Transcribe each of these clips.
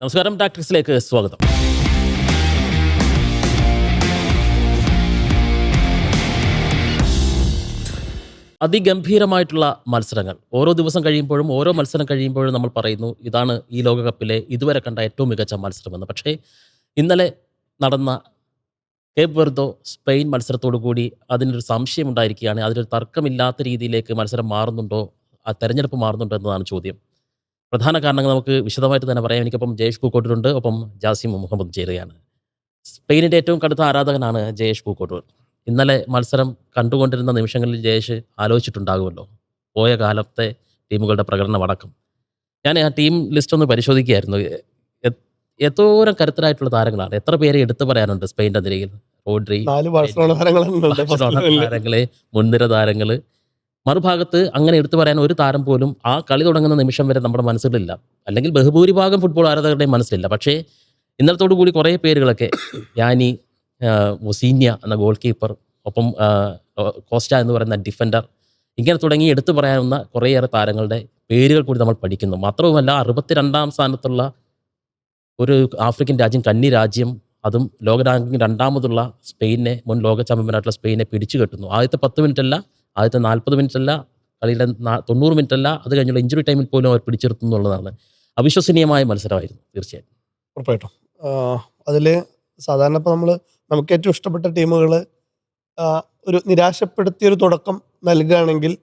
നമസ്കാരം, ടാക്ടിക്സിലേക്ക് സ്വാഗതം. അതിഗംഭീരമായിട്ടുള്ള മത്സരങ്ങൾ ഓരോ ദിവസം കഴിയുമ്പോഴും ഓരോ മത്സരം കഴിയുമ്പോഴും നമ്മൾ പറയുന്നു ഇതാണ് ഈ ലോകകപ്പിലെ ഇതുവരെ കണ്ട ഏറ്റവും മികച്ച മത്സരമെന്ന്. പക്ഷേ ഇന്നലെ നടന്ന കേപ്പ് വെർദോ സ്പെയിൻ മത്സരത്തോടു കൂടി അതിനൊരു സംശയം ഉണ്ടായിരിക്കുകയാണ്. അതിനൊരു തർക്കമില്ലാത്ത രീതിയിലേക്ക് മത്സരം മാറുന്നുണ്ടോ, ആ തെരഞ്ഞെടുപ്പ് മാറുന്നുണ്ടോ എന്നതാണ് ചോദ്യം. പ്രധാന കാരണങ്ങൾ നമുക്ക് വിശദമായിട്ട് തന്നെ പറയാം. എനിക്കൊപ്പം ജയേഷ് പൂക്കോട്ടൂരുണ്ട്, ഒപ്പം ജാസിം മുഹമ്മദ് ചേരുകയാണ്. സ്പെയിനിൻ്റെ ഏറ്റവും കടുത്ത ആരാധകനാണ് ജയേഷ് പൂക്കോട്ടൂർ. ഇന്നലെ മത്സരം കണ്ടുകൊണ്ടിരുന്ന നിമിഷങ്ങളിൽ ജയേഷ് ആലോചിച്ചിട്ടുണ്ടാകുമല്ലോ പോയ കാലത്തെ ടീമുകളുടെ പ്രകടനം അടക്കം. ഞാൻ ആ ടീം ലിസ്റ്റ് ഒന്ന് പരിശോധിക്കുകയായിരുന്നു. എത്തോരം കരുത്തരായിട്ടുള്ള താരങ്ങളാണ്. എത്ര പേരെ എടുത്തു പറയാനുണ്ട് സ്പെയിൻ്റെ നിരയിൽ. റോഡ്രി, താരങ്ങളെ, മുൻനിര താരങ്ങള്. മറുഭാഗത്ത് അങ്ങനെ എടുത്തു പറയാൻ ഒരു താരം പോലും ആ കളി തുടങ്ങുന്ന നിമിഷം വരെ നമ്മുടെ മനസ്സിലില്ല, അല്ലെങ്കിൽ ബഹുഭൂരിഭാഗം ഫുട്ബോൾ ആരാധകരുടെയും മനസ്സിലില്ല. പക്ഷേ ഇന്നലത്തോടു കൂടി കുറേ പേരുകളൊക്കെ, യാനി, മൊസീന്യ എന്ന ഗോൾ കീപ്പർ, ഒപ്പം കോസ്റ്റ എന്ന് പറയുന്ന ഡിഫൻഡർ, ഇങ്ങനെ തുടങ്ങി എടുത്തു പറയാവുന്ന കുറേയേറെ താരങ്ങളുടെ പേരുകൾ കൂടി നമ്മൾ പഠിക്കുന്നു. മാത്രവുമല്ല 62ാം സ്ഥാനത്തുള്ള ഒരു ആഫ്രിക്കൻ രാജ്യം, കന്നി രാജ്യം, അതും ലോക റാങ്കിങ് 2ാമതുള്ള സ്പെയിനെ, മുൻ ലോക ചാമ്പ്യന്മാരായിട്ടുള്ള സ്പെയിനെ പിടിച്ചു കെട്ടുന്നു. ആദ്യത്തെ 10 മിനിറ്റ് അല്ല, ആദ്യത്തെ 40 മിനിറ്റ് അല്ല, കളിയുടെ 90 മിനിറ്റ് അല്ല, അത് കഴിഞ്ഞുള്ള ഇഞ്ചുറി ടൈമിൽ പോലും അവർ പിടിച്ചെടുത്തു എന്നുള്ളതാണ്. അവിശ്വസനീയമായ മത്സരമായിരുന്നു തീർച്ചയായും. ഉറപ്പായിട്ടും അതിൽ സാധാരണ ഇപ്പോൾ നമുക്ക് ഏറ്റവും ഇഷ്ടപ്പെട്ട ടീമുകൾ ഒരു നിരാശപ്പെടുത്തിയൊരു തുടക്കം നൽകുകയാണെങ്കിൽ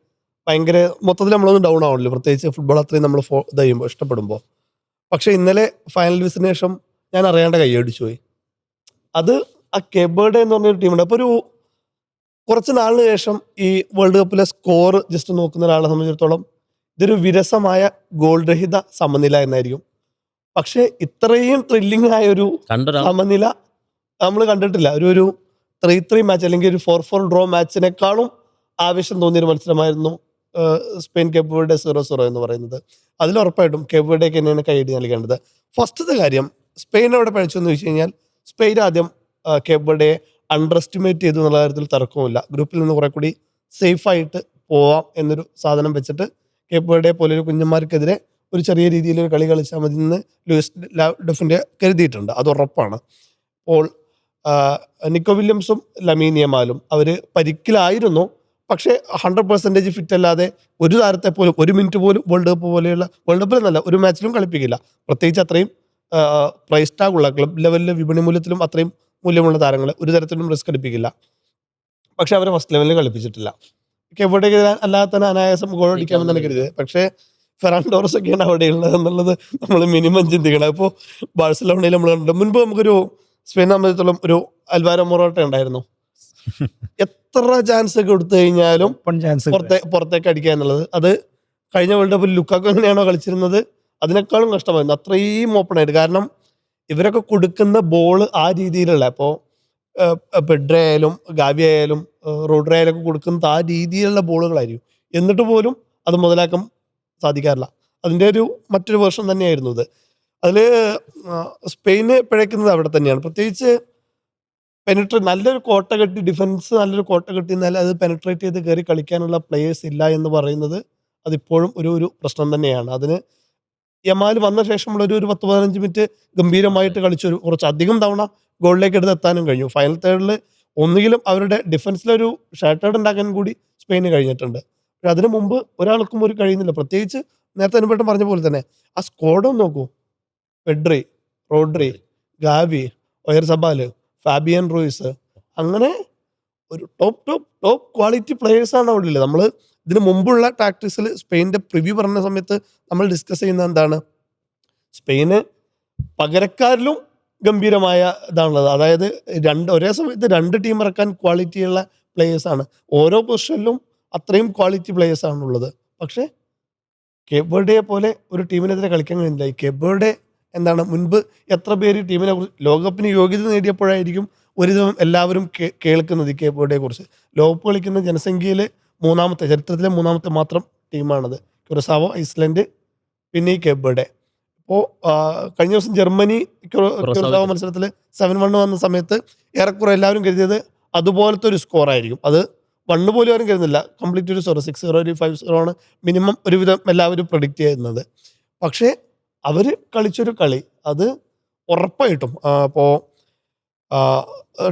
ഭയങ്കര മൊത്തത്തിൽ നമ്മളൊന്നും ഡൗൺ ആവണല്ലോ, പ്രത്യേകിച്ച് ഫുട്ബോൾ അത്രയും നമ്മൾ ചെയ്യുമ്പോൾ ഇഷ്ടപ്പെടുമ്പോൾ. പക്ഷേ ഇന്നലെ ഫൈനൽ വിസിന് ശേഷം ഞാൻ അറിയാണ്ട് കൈയടിച്ചു പോയി. അത് ആ കേബേർഡെ എന്ന് പറഞ്ഞൊരു ടീമുണ്ട്. അപ്പോൾ ഒരു കുറച്ച് നാളിന് ശേഷം ഈ വേൾഡ് കപ്പിലെ സ്കോർ ജസ്റ്റ് നോക്കുന്ന ഒരാളെ സംബന്ധിച്ചിടത്തോളം ഇതൊരു വിരസമായ ഗോൾ രഹിത സമനില എന്നായിരിക്കും. പക്ഷേ ഇത്രയും ത്രില്ലിംഗ് ആയ ഒരു സമനില നമ്മൾ കണ്ടിട്ടില്ല. ഒരു 3-3 മാച്ച് അല്ലെങ്കിൽ ഒരു 4-4 ഡ്രോ മാച്ചിനേക്കാളും ആവേശം തോന്നിയൊരു മത്സരമായിരുന്നു സ്പെയിൻ കേപ്പ് വെർഡെ 0-0 എന്ന് പറയുന്നത്. അതിലുറപ്പായിട്ടും കേപ്പ് വെർഡേക്ക് തന്നെയാണ് കൈയടി നൽകേണ്ടത്. ഫസ്റ്റത്തെ കാര്യം, സ്പെയിൻ അവിടെ പഴിച്ചെന്ന് വെച്ച് കഴിഞ്ഞാൽ സ്പെയിൻ ആദ്യം കേപ്പ് വെർഡയെ അണ്ടർ എസ്റ്റിമേറ്റ് ചെയ്തു എന്നുള്ള കാര്യത്തിൽ തർക്കമില്ല. ഗ്രൂപ്പിൽ നിന്ന് കുറെ കൂടി സേഫായിട്ട് പോവാം എന്നൊരു സാധനം വെച്ചിട്ട് കേപ്പ് വെർഡെ പോലെ ഒരു കുഞ്ഞന്മാർക്കെതിരെ ഒരു ചെറിയ രീതിയിലൊരു കളി കളിച്ചാൽ മതി എന്ന് ലൂയിസ് ഡെഫിൻ്റെ കരുതിയിട്ടുണ്ട്. അത് ഉറപ്പാണ്. അപ്പോൾ നിക്കോ വില്യംസും ലമീൻ യമാലും അവർ പരിക്കിലായിരുന്നു. പക്ഷേ 100% ഫിറ്റ് അല്ലാതെ ഒരു താരത്തെ പോലും ഒരു മിനിറ്റ് പോലും വേൾഡ് കപ്പിലെന്നല്ല ഒരു മാച്ചിലും കളിപ്പിക്കില്ല. പ്രത്യേകിച്ച് അത്രയും പ്രൈസ് ടാഗുള്ള ക്ലബ് ലെവലിലെ വിപണി മൂല്യത്തിലും അത്രയും മൂല്യമുള്ള താരങ്ങളെ ഒരു തരത്തിലും റിസ്ക് എടുപ്പിക്കില്ല. പക്ഷെ അവരെ ഫസ്റ്റ് ലെവലിൽ കളിപ്പിച്ചിട്ടില്ല. എവിടേക്ക് അല്ലാതെ തന്നെ അനായാസം ഗോൾ അടിക്കാമെന്നാണ് കരുതിയത്. പക്ഷേ ഫെറാൻ ടോറസ് ഒക്കെയാണ് അവിടെ ഉള്ളത് എന്നുള്ളത് നമ്മൾ മിനിമം ചിന്തിക്കണം. ഇപ്പോൾ ബാഴ്സലോണയിൽ നമ്മൾ കണ്ടു. മുൻപ് നമുക്കൊരു സ്പെയിൻ സംബന്ധിച്ചിടത്തോളം ഒരു അൽവാരോ മൊറാട്ട ഉണ്ടായിരുന്നു. എത്ര ചാൻസ് കൊടുത്തു കഴിഞ്ഞാലും പുറത്തേക്ക് അടിക്കുക എന്നുള്ളത്. അത് കഴിഞ്ഞ വേൾഡ് കപ്പിൽ ലുക്കാക്കോ എങ്ങനെയാണോ കളിച്ചിരുന്നത് അതിനേക്കാളും കഷ്ടമായിരുന്നു. അത്രയും ഓപ്പൺ ആയിട്ട്. കാരണം ഇവരൊക്കെ കൊടുക്കുന്ന ബോൾ ആ രീതിയിലുള്ള, ഇപ്പോൾ പെഡ്ര ആയാലും ഗാവി ആയാലും റോഡ്രി ആയാലും ഒക്കെ കൊടുക്കുന്നത് ആ രീതിയിലുള്ള ബോളുകളായിരിക്കും. എന്നിട്ട് പോലും അത് മുതലാക്കാൻ സാധിക്കാറില്ല. അതിൻ്റെ മറ്റൊരു വേർഷൻ തന്നെയായിരുന്നു ഇത്. അതിൽ സ്പെയിന് പിഴയ്ക്കുന്നത് അവിടെ തന്നെയാണ്. പ്രത്യേകിച്ച് നല്ലൊരു കോട്ട കെട്ടി ഡിഫൻസ് നല്ലൊരു കോട്ട കെട്ടി എന്നാൽ അത് പെനട്രേറ്റ് ചെയ്ത് കയറി കളിക്കാനുള്ള പ്ലേയേഴ്സ് ഇല്ല എന്ന് പറയുന്നത് അതിപ്പോഴും ഒരു പ്രശ്നം തന്നെയാണ്. അതിന് യമാൽ വന്ന ശേഷമുള്ള ഒരു 10-15 മിനിറ്റ് ഗംഭീരമായിട്ട് കളിച്ചൊരു കുറച്ചധികം തവണ ഗോളിലേക്ക് എടുത്ത് എത്താനും കഴിഞ്ഞു. ഫൈനൽ തേർഡിൽ ഒന്നുകിലും അവരുടെ ഡിഫൻസിലൊരു ഷാറ്റേർഡ് ഉണ്ടാക്കാൻ കൂടി സ്പെയിന് കഴിഞ്ഞിട്ടുണ്ട്. പക്ഷെ അതിനു മുമ്പ് ഒരാൾക്കും ഒരു കഴിയുന്നില്ല. പ്രത്യേകിച്ച് നേരത്തെ അനുപേട്ടൻ പറഞ്ഞ പോലെ തന്നെ ആ സ്ക്വാഡും നോക്കൂ. Pedri, Rodri, Gavi, Oyarzabal, Fabian Ruiz, അങ്ങനെ ഒരു ടോപ്പ് ക്വാളിറ്റി പ്ലേയേഴ്സാണ് അവിടെ ഉള്ളത്. നമ്മൾ ഇതിന് മുമ്പുള്ള ടാക്ടിക്സിൽ സ്പെയിൻ്റെ പ്രിവ്യൂ പറഞ്ഞ സമയത്ത് നമ്മൾ ഡിസ്കസ് ചെയ്യുന്നത് എന്താണ്, സ്പെയിന് പകരക്കാരിലും ഗംഭീരമായ ഇതാണുള്ളത്. അതായത് ഒരേ സമയത്ത് 2 ടീം ഇറക്കാൻ ക്വാളിറ്റിയുള്ള പ്ലേയേഴ്സാണ്. ഓരോ പൊസിഷനിലും അത്രയും ക്വാളിറ്റി പ്ലേയേഴ്സാണുള്ളത്. പക്ഷേ കേപ്പ് വെർഡയെ പോലെ ഒരു ടീമിനെതിരെ കളിക്കാൻ കഴിയുന്നില്ല. ഈ കേപ്പ് വെർഡെ എന്താണ്, മുൻപ് എത്ര പേര് ടീമിനെ കുറിച്ച് ലോകകപ്പിന് യോഗ്യത നേടിയപ്പോഴായിരിക്കും ഒരുവിധം എല്ലാവരും കേൾക്കുന്നത് ഈ കേപ്പ് വെർഡയെ കുറിച്ച്. ലോകകപ്പ് കളിക്കുന്ന ജനസംഖ്യയിൽ ചരിത്രത്തിലെ മൂന്നാമത്തെ മാത്രം ടീമാണത്. ക്യുറസാവോ, ഐസ്ലൻഡ്, പിന്നെ ഈ കേപ്പ് വെർഡെ. അപ്പോൾ കഴിഞ്ഞ ദിവസം ജർമ്മനി ക്യുറസാവോ മത്സരത്തിൽ 7-1 വന്ന സമയത്ത് ഏറെക്കുറെ എല്ലാവരും കരുതിയത് അതുപോലത്തെ ഒരു സ്കോർ ആയിരിക്കും. അത് 1 പോലും ആരും കരുതുന്നില്ല. കംപ്ലീറ്റ് ഒരു 6-0 ഒരു 5-0 ആണ് മിനിമം ഒരുവിധം എല്ലാവരും പ്രഡിക്റ്റ് ചെയ്യുന്നത്. പക്ഷേ അവർ കളിച്ചൊരു കളി, അത് ഉറപ്പായിട്ടും ഇപ്പോൾ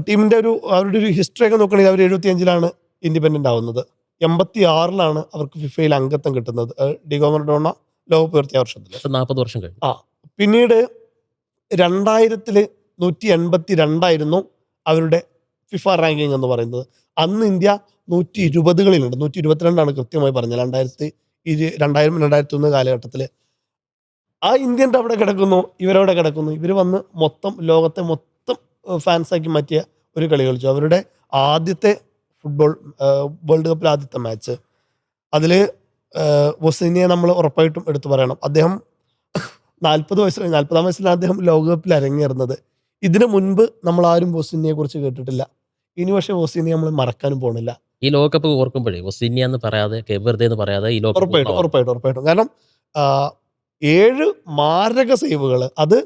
ടീമിൻ്റെ അവരുടെ ഒരു ഹിസ്റ്ററി ഒക്കെ നോക്കുകയാണെങ്കിൽ അവർ 75-ലാണ് ഇൻഡിപെൻഡൻ്റ് ആവുന്നത്. 86-ലാണ് അവർക്ക് ഫിഫയിൽ അംഗത്വം കിട്ടുന്നത്. ഡിഗോ മറഡോണ ലോകകപ്പ് ഉയർത്തിയ വർഷത്തിൽ. 40 വർഷം കഴിഞ്ഞു. പിന്നീട് 2000-ൽ 182 അവരുടെ ഫിഫ റാങ്കിങ് എന്ന് പറയുന്നത്. അന്ന് ഇന്ത്യ 120കളിലുണ്ട്. 122 കൃത്യമായി പറഞ്ഞത്. 2000-2001 കാലഘട്ടത്തിൽ ആ ഇന്ത്യൻ്റെ അവിടെ കിടക്കുന്നു, ഇവരവിടെ കിടക്കുന്നു. ഇവർ വന്ന് ലോകത്തെ മൊത്തം ഫാൻസാക്കി മാറ്റിയ ഒരു കളി കളിച്ചു. അവരുടെ ആദ്യത്തെ ഫുട്ബോൾ വേൾഡ് കപ്പിൽ ആദ്യത്തെ മാച്ച്, അതിൽ വൊസിനിയെ നമ്മൾ ഉറപ്പായിട്ടും എടുത്തു പറയണം. അദ്ദേഹം 40-ആം വയസ്സിലാണ് അദ്ദേഹം ലോകകപ്പിൽ അരങ്ങേറുന്നത്. ഇതിനു മുൻപ് നമ്മൾ ആരും വൊസിനിയെ കുറിച്ച് കേട്ടിട്ടില്ല. ഇനി പക്ഷേ വൊസിനിയെ നമ്മൾ മറക്കാനും പോകണില്ല. ഈ ലോകകപ്പ് ഓർക്കുമ്പോഴേ വൊസിനിയ എന്ന് പറയാതെ, കേപ്പ് വെർദെ എന്ന് പറയാതെ ഈ ലോകകപ്പ് ഉറപ്പായിട്ടും. കാരണം 7 മാരക സേവുകൾ, അത്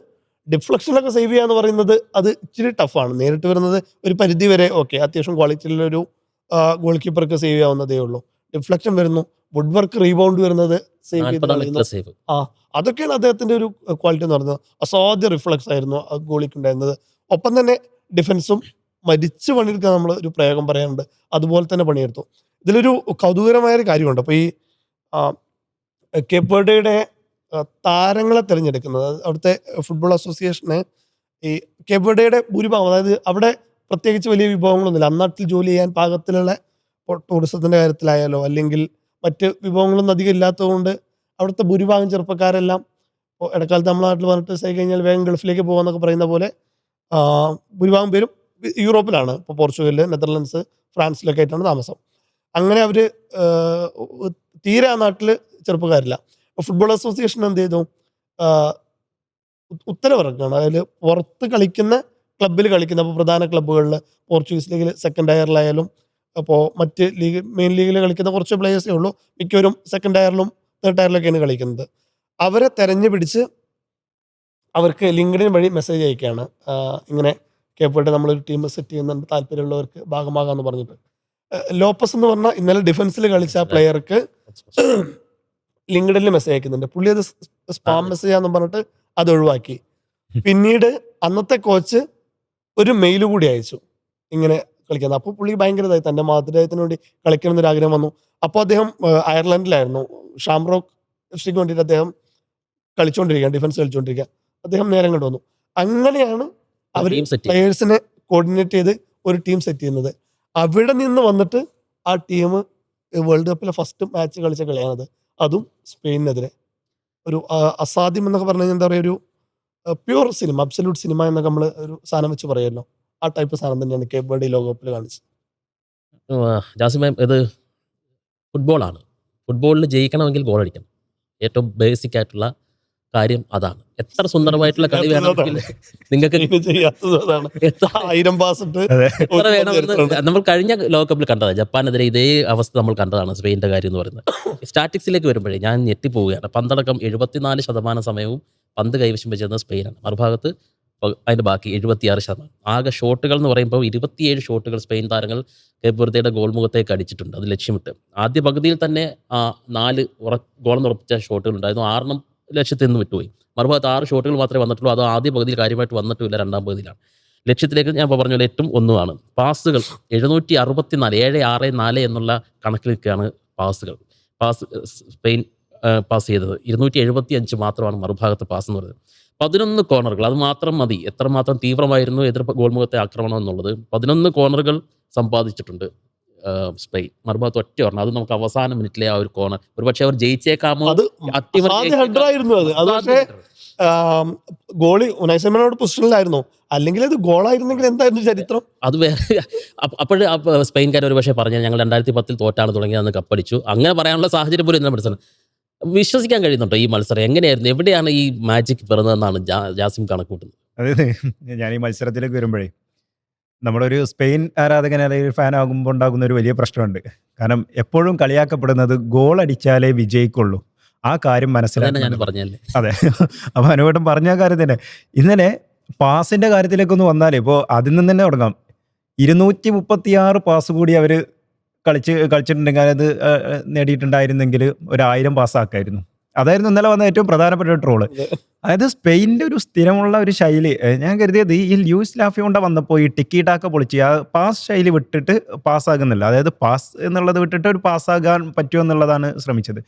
ഡിഫ്ലക്ഷനൊക്കെ സേവ് ചെയ്യുക എന്ന് പറയുന്നത് അത് ഇച്ചിരി ടഫാണ്. നേരിട്ട് വരുന്നത് ഒരു പരിധി വരെ ഓക്കെ, അത്യാവശ്യം ക്വാളിറ്റിയിലൊരു ഗോൾ കീപ്പർക്ക് സേവ് ചെയ്യാവുന്നതേ ഉള്ളൂ. ഡിഫ്ലക്ഷൻ വരുന്നു, വുഡ് വർക്ക്, റീബൗണ്ട് വരുന്നത് സേവ് ചെയ്ത് അതൊക്കെയാണ് അദ്ദേഹത്തിന്റെ ഒരു ക്വാളിറ്റി എന്ന് പറയുന്നത്. അസാധ്യ റിഫ്ലക്സ് ആയിരുന്നു ആ ഗോളിക്കുണ്ടായിരുന്നത്. ഒപ്പം തന്നെ ഡിഫൻസും മരിച്ചു പണിയെടുക്കാൻ നമ്മൾ ഒരു പ്രയോഗം പറയാനുണ്ട്, അതുപോലെ തന്നെ പണിയെടുത്തു. ഇതിലൊരു കൗതുകരമായൊരു കാര്യമുണ്ട്. അപ്പോൾ ഈ കേപ്പ് വെർഡെയുടെ താരങ്ങളെ തിരഞ്ഞെടുക്കുന്നത്, അവിടുത്തെ ഫുട്ബോൾ അസോസിയേഷന് ഈ കേപ്പ് വെർഡെയുടെ ഭൂരിഭാഗം, അതായത് അവിടെ പ്രത്യേകിച്ച് വലിയ വിഭവങ്ങളൊന്നുമില്ല. അന്നാട്ടിൽ ജോലി ചെയ്യാൻ പാകത്തിലുള്ള ടൂറിസത്തിൻ്റെ കാര്യത്തിലായാലോ അല്ലെങ്കിൽ മറ്റ് വിഭവങ്ങളൊന്നും അധികം ഇല്ലാത്തതുകൊണ്ട് അവിടുത്തെ ഭൂരിഭാഗം ചെറുപ്പക്കാരെല്ലാം ഇടക്കാലത്ത് നമ്മുടെ നാട്ടിൽ വന്നിട്ട് സൈ കഴിഞ്ഞാൽ വേഗം ഗൾഫിലേക്ക് പോകാമെന്നൊക്കെ പറയുന്ന പോലെ ഭൂരിഭാഗം പേരും യൂറോപ്പിലാണ്. ഇപ്പോൾ പോർച്ചുഗൽ, നെതർലൻഡ്സ്, ഫ്രാൻസിലൊക്കെ ആയിട്ടാണ് താമസം. അങ്ങനെ അവർ തീരെ ആ നാട്ടിൽ ചെറുപ്പക്കാരില്ല. ഫുട്ബോൾ അസോസിയേഷൻ എന്ത് ചെയ്തു, ഉത്തരവിറക്കുകയാണ്. അതിൽ പുറത്ത് കളിക്കുന്ന ക്ലബ്ബിൽ കളിക്കുന്ന, അപ്പോൾ പ്രധാന ക്ലബ്ബുകളിൽ പോർച്ചുഗീസ് ലീഗിൽ സെക്കൻഡ് ടയറിലായാലും അപ്പോൾ മറ്റ് മെയിൻ ലീഗിൽ കളിക്കുന്ന കുറച്ച് പ്ലേയേഴ്സേ ഉള്ളൂ. മിക്കവരും സെക്കൻഡ് ടയറിലും തേർഡ് ടയറിലൊക്കെയാണ് കളിക്കുന്നത്. അവരെ തെരഞ്ഞു പിടിച്ച് അവർക്ക് ലിങ്ക്ഡിൻ വഴി മെസ്സേജ് അയക്കുകയാണ്, ഇങ്ങനെ കേപ്പ് വെർഡെ നമ്മളൊരു ടീം സെറ്റ് ചെയ്യുന്നുണ്ട്, താല്പര്യമുള്ളവർക്ക് ഭാഗമാകാമെന്ന് പറഞ്ഞിട്ട്. ലോപ്പസ് എന്ന് പറഞ്ഞാൽ ഇന്നലെ ഡിഫൻസിൽ കളിച്ച ആ പ്ലെയർക്ക് ലിങ്ക്ഡിനിൽ മെസ്സേജ് അയക്കുന്നുണ്ട്. പുള്ളി അത് സ്പാം മെസ്സേജാന്ന് പറഞ്ഞിട്ട് അത് ഒഴിവാക്കി. പിന്നീട് അന്നത്തെ കോച്ച് ഒരു മെയിൽ കൂടി അയച്ചു ഇങ്ങനെ കളിക്കുന്നത്. അപ്പോൾ പുള്ളി ഭയങ്കര ഇതായി, തൻ്റെ മാതൃരാജ്യത്തിന് വേണ്ടി കളിക്കണം എന്നൊരു ആഗ്രഹം വന്നു. അപ്പോൾ അദ്ദേഹം അയർലൻഡിലായിരുന്നു, ഷാംറോക്ക് എഫ്സിക്ക് വേണ്ടിയിട്ട് അദ്ദേഹം കളിച്ചുകൊണ്ടിരിക്കുക, ഡിഫൻസ് കളിച്ചുകൊണ്ടിരിക്കുക. അദ്ദേഹം നേരം കണ്ടു വന്നു. അങ്ങനെയാണ് അവർ പ്ലെയേഴ്സിനെ കോർഡിനേറ്റ് ചെയ്ത് ഒരു ടീം സെറ്റ് ചെയ്യുന്നത്. അവിടെ നിന്ന് വന്നിട്ട് ആ ടീം വേൾഡ് കപ്പിലെ ഫസ്റ്റ് മാച്ച് കളിച്ച കളിയാണത്, അതും സ്പെയിനെതിരെ. ഒരു അസാധ്യം എന്നൊക്കെ പറഞ്ഞു കഴിഞ്ഞാൽ എന്താ പറയുക, ഒരു പ്യൂർ സിനിമ, അബ്സല്യൂട്ട് സിനിമ എന്നൊക്കെ നമ്മൾ ഒരു സാധനം വെച്ച് പറയുമല്ലോ, ആ ടൈപ്പ് സാധനം തന്നെയാണ് കേപ്പ് വെർഡെ ലോകകപ്പിൽ കാണിച്ചത്. ജാസിം, ഇത് ഫുട്ബോളാണ്. ഫുട്ബോളിൽ ജയിക്കണമെങ്കിൽ ഗോൾ അടിക്കണം. ഏറ്റവും ബേസിക് ആയിട്ടുള്ള കാര്യം അതാണ്. എത്ര സുന്ദരമായിട്ടുള്ള കളി വേണമെങ്കിൽ നിങ്ങൾക്ക് എത്ര വേണമെന്ന് നമ്മൾ കഴിഞ്ഞ ലോകകപ്പിൽ കണ്ടതാണ്. ജപ്പാനെതിരെ ഇതേ അവസ്ഥ നമ്മൾ കണ്ടതാണ്, സ്പെയിൻ്റെ കാര്യം എന്ന് പറയുന്നത്. സ്റ്റാറ്റിക്സിലേക്ക് വരുമ്പോഴേ ഞാൻ ഞെട്ടിപ്പോവുകയാണ്. പന്തടക്കം 74% സമയവും പന്ത് കൈവശം വെച്ചിരുന്നത് സ്പെയിനാണ്. മറുഭാഗത്ത് അതിൻ്റെ ബാക്കി 76%. ആകെ ഷോട്ടുകൾ എന്ന് പറയുമ്പോൾ 27 ഷോട്ടുകൾ സ്പെയിൻ താരങ്ങൾ കേപ്പ് വെർദെയുടെ ഗോൾ മുഖത്തേക്ക് അടിച്ചിട്ടുണ്ട്, അത് ലക്ഷ്യമിട്ട്. ആദ്യ പകുതിയിൽ തന്നെ 4 ഗോളെന്ന് ഉറപ്പിച്ച ഷോട്ടുകൾ ഉണ്ടായിരുന്നു. 6 ലക്ഷ്യത്തിൽ നിന്ന് വിട്ടുപോയി. മറുഭാഗത്ത് 6 ഷോട്ടുകൾ മാത്രമേ വന്നിട്ടുള്ളൂ. അത് ആദ്യ പകുതിയിൽ കാര്യമായിട്ട് വന്നിട്ടില്ല, രണ്ടാം പകുതിയിലാണ്. ലക്ഷ്യത്തിലേക്ക് ഞാൻ ഇപ്പോൾ പറഞ്ഞ പോലെ 8ഉം 1ഉമാണ്. പാസുകൾ 764, 764 എന്നുള്ള കണക്കിലേക്കാണ് പാസ് സ്പെയിൻ പാസ് ചെയ്തത്. 275 മാത്രമാണ് മറുഭാഗത്ത് പാസ് എന്ന് പറയുന്നത്. 11 കോർണറുകൾ, അത് മാത്രം മതി. എത്രമാത്രം തീവ്രമായിരുന്നു എതിർ ഗോൾ മുഖത്തെ ആക്രമണം എന്നുള്ളത്. 11 കോർണറുകൾ സമ്പാദിച്ചിട്ടുണ്ട് സ്പെയിൻ. മറുഭാഗത്ത് ഒറ്റ ഓർണം, അത് നമുക്ക് അവസാന മിനിറ്റിലെ ആ ഒരു കോർണർ, ഒരു പക്ഷേ അവർ ജയിച്ചേക്കാമോ. ഗോളി ഉനൈസമനോട് പൊസിഷനിലായിരുന്നു, അല്ലെങ്കിൽ അത് ഗോളായിരുന്നെങ്കിൽ എന്തായിരുന്നു ചരിത്രം? അത് വേറെ. അപ്പോഴ് സ്പെയിൻകാർ ഒരു പക്ഷേ പറഞ്ഞാൽ ഞങ്ങൾ 2010 തോറ്റാണ് തുടങ്ങിയത്, അന്ന് കപ്പടിച്ചു, അങ്ങനെ പറയാനുള്ള സാഹചര്യം പോലും ഇന്ന് മനസ്സിലാണ്. വിശ്വസിക്കാൻ കഴിയുന്നുണ്ടോ ഈ മത്സരം? എങ്ങനെയായിരുന്നു, എവിടെയാണ് ഈ മാജിക് പിറന്നതെന്നാണ് ജാസിം കണക്കൂട്ടുന്നത്? അതായത് ഞാൻ ഈ മത്സരത്തിലേക്ക് വരുമ്പോഴേ, നമ്മളൊരു സ്പെയിൻ ആരാധകൻ അല്ലെങ്കിൽ ഫാൻ ആകുമ്പോൾ ഉണ്ടാകുന്ന ഒരു വലിയ പ്രശ്നമുണ്ട്. കാരണം എപ്പോഴും കളിയാക്കപ്പെടുന്നത് ഗോൾ അടിച്ചാലേ വിജയിക്കുള്ളൂ. ആ കാര്യം മനസ്സിലാക്കാൻ പറഞ്ഞല്ലേ. അതെ, അപ്പോൾ അനുവേട്ടം പറഞ്ഞ കാര്യം തന്നെ. ഇന്നലെ പാസിൻ്റെ കാര്യത്തിലേക്കൊന്ന് വന്നാൽ, ഇപ്പോൾ അതിൽ നിന്ന് തന്നെ തുടങ്ങാം. 236 പാസ് കൂടി അവർ കളിച്ചിട്ടുണ്ടെങ്കിൽ, അത് നേടിയിട്ടുണ്ടായിരുന്നെങ്കിൽ 1000 പാസ്സാക്കായിരുന്നു. അതായിരുന്നു ഇന്നലെ വന്ന ഏറ്റവും പ്രധാനപ്പെട്ട ഒരു ട്രോള്. അതായത് സ്പെയിനിന്റെ ഒരു സ്ഥിരമുള്ള ഒരു ശൈലി, ഞാൻ കരുതിയത് ഈ ലൂയിസ് ലാഫിയോണ്ട വന്നപ്പോൾ ഈ ടിക്കി ടാക്ക പൊളിച്ച് ആ പാസ് ശൈലി വിട്ടിട്ട് പാസ്സാകുന്നില്ല, അതായത് പാസ് എന്നുള്ളത് വിട്ടിട്ട് ഒരു പാസ്സാകാൻ പറ്റുമെന്നുള്ളതാണ് ശ്രമിച്ചത്.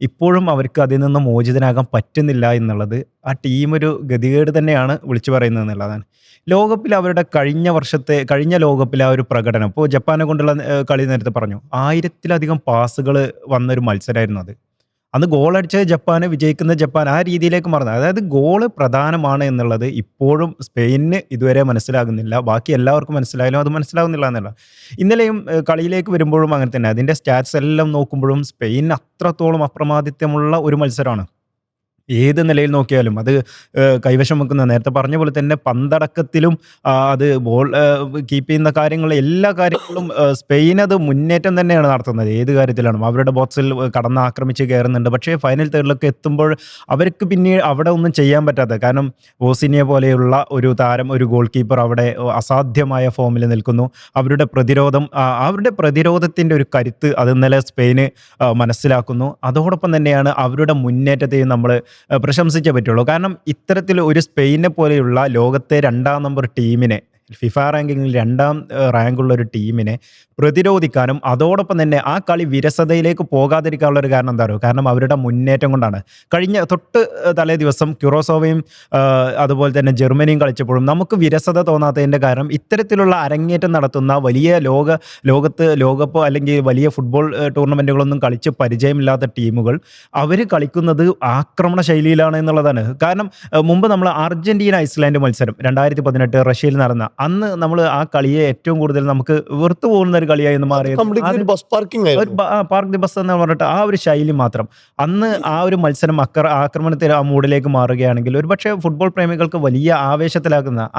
ഇപ്പോഴും അവർക്ക് അതിൽ നിന്ന് മോചിതനാകാൻ പറ്റുന്നില്ല എന്നുള്ളത് ആ ടീം ഒരു ഗതികേട് തന്നെയാണ് വിളിച്ചു പറയുന്നത് എന്നുള്ളതാണ്. ലോകകപ്പിൽ അവരുടെ കഴിഞ്ഞ ലോകകപ്പിലെ ആ ഒരു പ്രകടനം, ഇപ്പോൾ ജപ്പാനെ കൊണ്ടുള്ള കളി നേരത്തെ പറഞ്ഞു, 1000-ലധികം പാസുകൾ വന്നൊരു മത്സരമായിരുന്നു അത്. അന്ന് ഗോളടിച്ചത് ജപ്പാന്, വിജയിക്കുന്ന ജപ്പാൻ, ആ രീതിയിലേക്ക് മാറുന്നത്. അതായത് ഗോള് പ്രധാനമാണ് എന്നുള്ളത് ഇപ്പോഴും സ്പെയിനിന് ഇതുവരെ മനസ്സിലാകുന്നില്ല. ബാക്കി എല്ലാവർക്കും മനസ്സിലായാലും അത് മനസ്സിലാകുന്നില്ല എന്നുള്ള. ഇന്നലെയും കളിയിലേക്ക് വരുമ്പോഴും അങ്ങനെ തന്നെ. അതിൻ്റെ സ്റ്റാറ്റ്സ് എല്ലാം നോക്കുമ്പോഴും സ്പെയിൻ അത്രത്തോളം അപ്രമാദിത്വമുള്ള ഒരു മത്സരമാണ്. ഏത് നിലയിൽ നോക്കിയാലും അത് കൈവശം വെക്കുന്ന, നേരത്തെ പറഞ്ഞ പോലെ തന്നെ പന്തടക്കത്തിലും അത് ബോൾ കീപ്പ് ചെയ്യുന്ന കാര്യങ്ങൾ, എല്ലാ കാര്യങ്ങളിലും സ്പെയിൻ അത് മുന്നേറ്റം തന്നെയാണ് നടത്തുന്നത്. ഏത് കാര്യത്തിലാണ് അവരുടെ ബോക്സിൽ കടന്ന് ആക്രമിച്ച് കയറുന്നുണ്ട്. പക്ഷേ ഫൈനൽ തേർഡിലൊക്കെ എത്തുമ്പോൾ അവർക്ക് പിന്നീട് അവിടെ ഒന്നും ചെയ്യാൻ പറ്റാത്ത, കാരണം ഓസിനിയെ പോലെയുള്ള ഒരു താരം, ഒരു ഗോൾ കീപ്പർ അവിടെ അസാധ്യമായ ഫോമിൽ നിൽക്കുന്നു. അവരുടെ പ്രതിരോധത്തിൻ്റെ ഒരു കരുത്ത് അത് ഇന്നലെ സ്പെയിന് മനസ്സിലാക്കുന്നു. അതോടൊപ്പം തന്നെയാണ് അവരുടെ മുന്നേറ്റത്തെയും നമ്മൾ പ്രശംസിച്ചേ പറ്റുള്ളൂ. കാരണം ഇത്തരത്തിൽ ഒരു സ്പെയിനെ പോലെയുള്ള ലോകത്തെ 2ാം നമ്പർ ടീമിനെ, ഫിഫ റാങ്കിങ്ങിൽ 2ാം റാങ്കുള്ള ഒരു ടീമിനെ പ്രതിരോധിക്കാനും അതോടൊപ്പം തന്നെ ആ കളി വിരസതയിലേക്ക് പോകാതിരിക്കാനുള്ള ഒരു കാരണം എന്താ പറയുക, കാരണം അവരുടെ മുന്നേറ്റം കൊണ്ടാണ്. തലേ ദിവസം ക്യുറോസോവയും അതുപോലെ തന്നെ ജർമ്മനിയും കളിച്ചപ്പോഴും നമുക്ക് വിരസത തോന്നാത്തതിൻ്റെ കാരണം ഇത്തരത്തിലുള്ള അരങ്ങേറ്റം നടത്തുന്ന വലിയ ലോകകപ്പ് അല്ലെങ്കിൽ വലിയ ഫുട്ബോൾ ടൂർണമെൻറ്റുകളൊന്നും കളിച്ച് പരിചയമില്ലാത്ത ടീമുകൾ അവർ കളിക്കുന്നത് ആക്രമണ ശൈലിയിലാണ് എന്നുള്ളതാണ്. കാരണം മുമ്പ് നമ്മൾ അർജന്റീന ഐസ്ലാൻഡ് മത്സരം 2018 റഷ്യയിൽ നടന്ന അന്ന് നമ്മൾ ആ കളിയെ ഏറ്റവും കൂടുതൽ നമുക്ക് വെറുത്തു പോകുന്ന ഒരു കളിയായി മാറിയത് പാർക്ക് ദി ബസ് എന്ന് പറഞ്ഞിട്ട് ആ ഒരു ശൈലി മാത്രം. അന്ന് ആ ഒരു മത്സരം ആക്രമണത്തിൽ ആ മൂഡിലേക്ക് മാറുകയാണെങ്കിൽ ഒരുപക്ഷെ ഫുട്ബോൾ പ്രേമികൾക്ക് വലിയ ആവേശത്തിലാക്കുന്ന